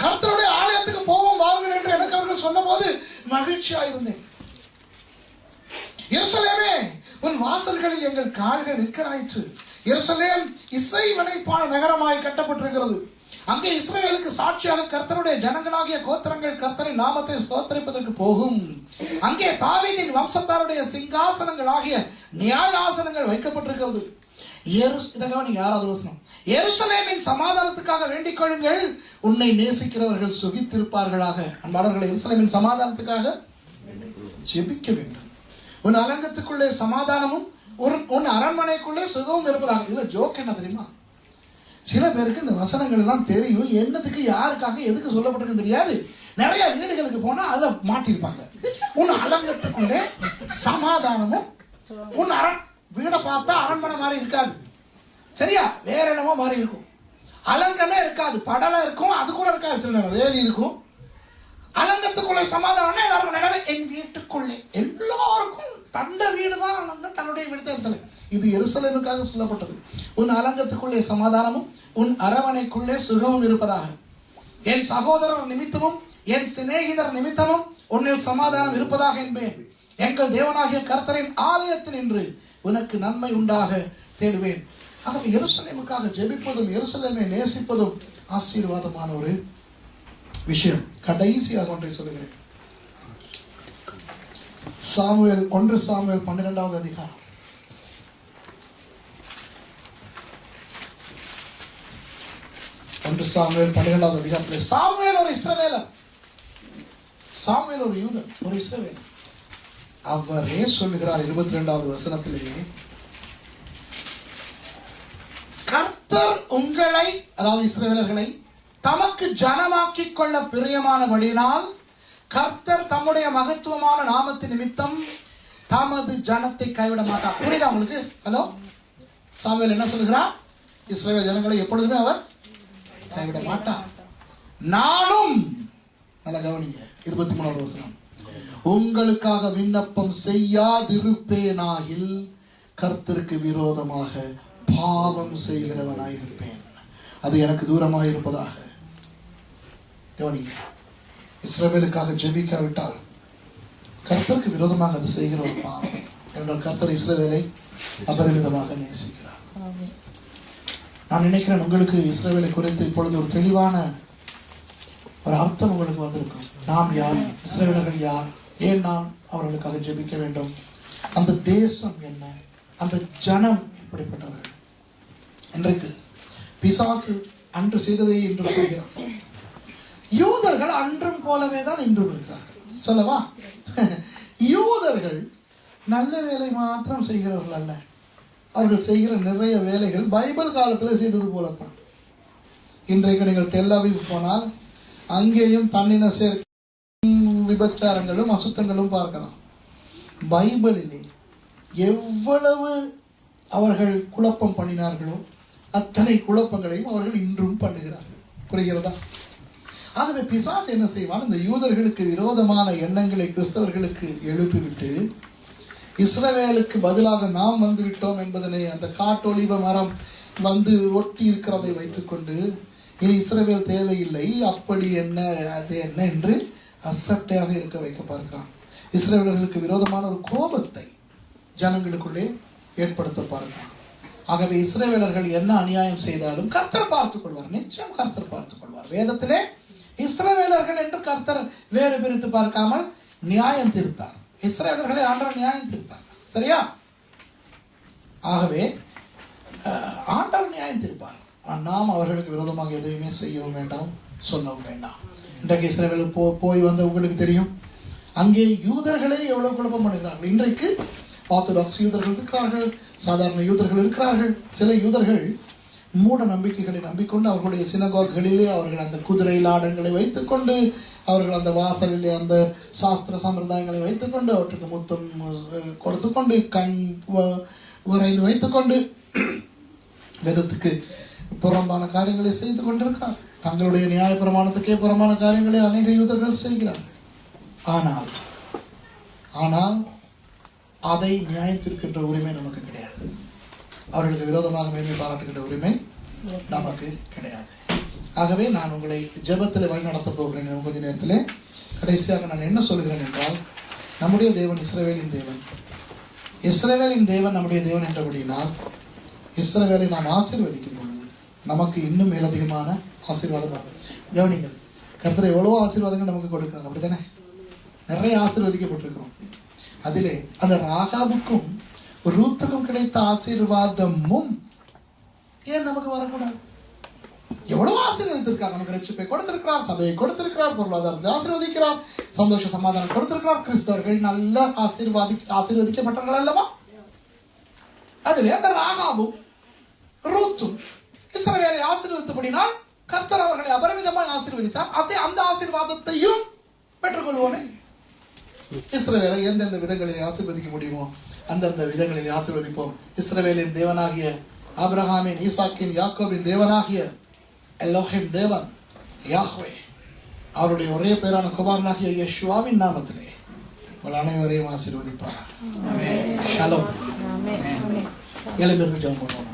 கர்த்தருடைய ஆலயத்துக்கு போவோம் வாருங்கள் என்று எனக்கு அவர்கள் சொன்ன போது மகிழ்ச்சியா இருந்தேன். எருசலேமே, உன் வாசல்களில் எங்கள் கால்கள் நிற்கிறாயிற்று. எருசலேம் இசைவனைப்பான நகரமாய் கட்டப்பட்டிருக்கிறது. அங்கே இஸ்ரவேலுக்கு சாட்சியாக கர்த்தருடைய ஜனங்களாகிய கோத்திரங்கள் கர்த்தரின் நாமத்தை ஸ்தோத்திரிப்பதற்கு போகும். அங்கே தாவீதின் வம்சத்தாருடைய சிங்காசனங்கள் ஆகிய நியாயாசனங்கள் வைக்கப்பட்டிருக்கிறது. எருசலேமின் சமாதானத்துக்காக வேண்டிக் கொள்ளுங்கள், உன்னை நேசிக்கிறவர்கள் சுகித்திருப்பார்களாக. அன்பாளர்களை, எருசலேமின் சமாதானத்துக்காக ஜெபிக்க வேண்டும். உன் அலங்கத்துக்குள்ளே சமாதானமும் உன் அரண்மனைக்குள்ளே சுகமும் இருப்பதாக. இதுல ஜோக் என்ன தெரியுமா? சில பேருக்கு இந்த வசனங்கள் எல்லாம் தெரியும், என்னத்துக்கு யாருக்காக எதுக்கு சொல்லப்பட்டிருக்கு தெரியாது. நிறைய வீடுகளுக்கு போனா அதை மாட்டிருப்பாங்க. உன் அலங்கத்துக்குள்ளே சமாதானமும், உன் வீடை பார்த்தா அரண்மனை மாதிரி இருக்காது, சரியா? வேற இடமோ மாதிரி இருக்கும். அலங்கமே இருக்காது, படலை இருக்கும், அது கூட இருக்காது. சில நேரம் வேலி இருக்கும். அலங்கத்துக்குள்ளே சமாதானம் எல்லாருக்கும் நினைவு. என் வீட்டுக்குள்ளே எல்லாருக்கும் தண்ட வீடுதான் அலங்கம், தன்னுடைய வீடு எருசலேம். இது எருசலேமுக்காக சொல்லப்பட்டது. உன் அலங்கத்துக்குள்ளே சமாதானமும் உன் அரவணைக்குள்ளே சுகமும் இருப்பதாக. என் சகோதரர் நிமித்தமும் என் சிநேகிதர் நிமித்தமும் உன்னில் சமாதானம் இருப்பதாக என்பேன். எங்கள் தேவனாகிய கர்த்தரின் ஆலயத்தில் நின்று உனக்கு நன்மை உண்டாக தேடுவேன். ஆகவே எருசலேமுக்காக ஜெபிப்பதும் எருசலேமை நேசிப்பதும் ஆசீர்வாதமான ஒரு விஷயம். கடைசியாக ஒன்றை சொல்லுகிறேன். சாமுவேல் 1 சாமுவேல் 12வது அதிகாரம். 1 சாமுவேல் 12வது அதிகாரத்தில் சாமுவேல் ஒரு இஸ்ரவேலர், சாமுவேல் ஒரு யூதன், ஒரு இஸ்ரவேலர். அவரே சொல்லுகிறார் 22வது வசனத்திலே, கர்த்தர் உங்களை, அதாவது இஸ்ரவேலர்களை தமக்கு ஜனமாக்கிக் கொள்ள பிரியமானபடியினால் கர்த்தர் தம்முடைய மகத்துவமான நாமத்தின் நிமித்தம் தமது ஜனத்தை கைவிட மாட்டார். புரியுதா உங்களுக்கு? ஹலோ, சாமுவேல் என்ன சொல்லுகிறார்? இஸ்ரவேல் ஜனங்களை எப்பொழுதுமே அவர் கைவிட மாட்டார். நானும், நல்ல கவனிங்க 23வது வசனம், உங்களுக்காக விண்ணப்பம் செய்யாதிருப்பேனாகில் கர்த்தருக்கு விரோதமாக பாவம் செய்கிறவனாயிருப்பேன், அது எனக்கு தூரமாக இருப்பதாக. கவனிங்க, இஸ்ரவேலுக்காக ஜெபிக்காவிட்டால் கர்த்தருக்கு விரோதமாக அது செய்கிற ஒரு பாவம் என்றால் கர்த்தர் இஸ்ரவேலை அபரிமிதமாக நேசிக்கிறார். நான் நினைக்கிறேன் உங்களுக்கு இஸ்ரவேலை குறித்து இப்பொழுது ஒரு தெளிவான ஒரு அர்த்தம் உங்களுக்கு வந்திருக்கும். நாம் யார், இஸ்ரவேலர்கள் யார், ஏன் நாம் அவர்களுக்காக ஜெபிக்க வேண்டும், அந்த தேசம் என்ன, அந்த ஜனம் எப்படிப்பட்டவர்கள். இன்றைக்கு பிசாசு அன்று செய்ததை இன்று செய்கிறார். யூதர்கள் அன்றும் போலவே தான் இன்றும் இருக்கிறார்கள். சொல்லவா, யூதர்கள் நல்ல வேலை மாத்திரம் செய்கிறவர்கள் அல்ல, அவர்கள் செய்கிற நிறைய வேலைகள் பைபிள் காலத்தில் செய்தது போலத்தான். இன்றைக்கு நீங்கள் டெல் அவீவ் போனால் அங்கேயும் தன்னின சேர்க்கை, விபச்சாரங்களும் அசுத்தங்களும் பார்க்கலாம். பைபிளிலே எவ்வளவு அவர்கள் குழப்பம் பண்ணினார்களோ அத்தனை குழப்பங்களையும் அவர்கள் இன்றும் பண்ணுகிறார்கள். புரிகிறதா? ஆகவே பிசாசு என்ன செய்வான், இந்த யூதர்களுக்கு விரோதமான எண்ணங்களை கிறிஸ்தவர்களுக்கு எழுப்பிவிட்டு இஸ்ரவேலுக்கு பதிலாக நாம் வந்து விட்டோம் என்பதனை, அந்த காட்டொலிவ மரம் வந்து ஒட்டி இருக்கிறதை வைத்துக்கொண்டு இனி இஸ்ரவேல் தேவையில்லை, அப்படி என்ன அது என்ன என்று அசட்டையாக இருக்க வைக்க பார்க்கிறான். இஸ்ரவேலர்களுக்கு விரோதமான ஒரு கோபத்தை ஜனங்களுக்குள்ளே ஏற்படுத்த பார்க்கிறான். ஆகவே இஸ்ரவேலர்கள் என்ன அநியாயம் செய்தாலும் கர்த்தர் பார்த்துக் கொள்வார், நிச்சயம் கர்த்தர் பார்த்துக் கொள்வார். வேதத்திலே இஸ்ரவேலர்கள் என்று கர்த்தர் வேறு பிரித்து பார்க்காமல் நியாயம் தீர்த்தார். இஸ்ரவேலர்களை ஆண்டவர் நியாயம் தீர்த்தார். சரியா? ஆகவே ஆண்டவர் நியாயம் தீர்ப்பார். நாம் அவர்களுக்கு விரோதமாக எதையுமே செய்யவும் வேண்டாம், சொல்லவும் வேண்டாம். இன்றைக்கு இஸ்ரவேல் போய் வந்த உங்களுக்கு தெரியும், அங்கே யூதர்களே எவ்வளவு குழப்பம் பண்ணுகிறார்கள். இன்றைக்கு ஆர்த்தடாக்ஸ் யூதர்கள் இருக்கிறார்கள், சாதாரண யூதர்கள் இருக்கிறார்கள். சில யூதர்கள் மூட நம்பிக்கைகளை நம்பிக்கொண்டு அவர்களுடைய சினகோகளிலே அவர்கள் அந்த குதிரை லாடங்களை வைத்துக்கொண்டு, அவர்கள் அந்த வாசலிலே அந்த சாஸ்திர சம்பிரதாயங்களை வைத்துக்கொண்டு, அவற்றுக்கு முத்தம் கொடுத்துக்கொண்டு, கண் உறைந்து வைத்துக்கொண்டு வேதத்துக்கு புறம்பான காரியங்களை செய்து கொண்டிருக்கிறார். தங்களுடைய நியாய பிரமாணத்துக்கே புறம்பான காரியங்களை அநேக யூதர்கள் செய்கிறார்கள். ஆனால் அதை நியாயத்திற்கின்ற உரிமை நமக்கு கிடையாது. அவர்களுக்கு விரோதமாக மேன்மை பாராட்டுகின்ற உரிமை நமக்கு கிடையாது. ஆகவே நான் உங்களை ஜெபத்தில் வழி நடத்த போகிறேன். கொஞ்ச நேரத்தில் கடைசியாக நான் என்ன சொல்கிறேன் என்றால், நம்முடைய தேவன் இஸ்ரவேலின் தேவன். இஸ்ரவேலின் தேவன் நம்முடைய தேவன் என்றபடினால் இஸ்ரவேலை நாம் ஆசீர்வதிக்கும் பொழுது நமக்கு இன்னும் மேலதிகமான ஆசீர்வாதம். கவனிங்கள், கர்த்தர் எவ்வளவோ ஆசீர்வாதங்கள் நமக்கு கொடுக்கிறார், அப்படித்தானே? நிறைய ஆசீர்வதிக்கப்பட்டிருக்கிறோம். அதிலே அந்த ராகாவுக்கும் ரூத்துக்கும் கிடைத்த ஆசீர்வாதமும் ஏன் நமக்கு வரக்கூடாது? எவ்வளவு ஆசீர்வதித்திருக்கார். நமக்கு ரட்சிப்பை கொடுத்திருக்கிறார், சபையை கொடுத்திருக்கிறார், பொருளாதாரத்தை ஆசீர்வதிக்கிறார், சந்தோஷ சமாதானம் கொடுத்திருக்கிறார். கிறிஸ்தவர்கள் நல்ல ஆசீர்வதிக்கப்பட்டவர்கள் அல்லவா? அதிலே அந்த ராகாவும் ரூத்தும் இஸ்ரவேலை ஆசீர்வதித்தபடினால் கர்த்தர் அவர்களை அபரிமிதமாய் ஆசீர்வதித்தார். அந்த ஆசீர்வாதத்தையும் பெற்றுக்கொள்வோமே. இஸ்ரவேலை எந்தெந்த விதங்களில் ஆசீர்வதிக்க முடியுமோ அந்தந்த விதங்களில் ஆசீர்வதிப்போம். இஸ்ரவேலின் தேவனாகிய ஆபிரகாமின், ஈசாக்கின், யாக்கோபின் தேவனாகிய எலோஹிம் தேவன் யாஹ்வே, அவருடைய ஒரே பேரான குமாரனாகிய யெஷுவாவின் நாமத்திலே உங்கள் அனைவரையும் ஆசீர்வதிப்பார். ஷலோம். எழுந்திருந்து ஜெபம் பண்ணுவோம்.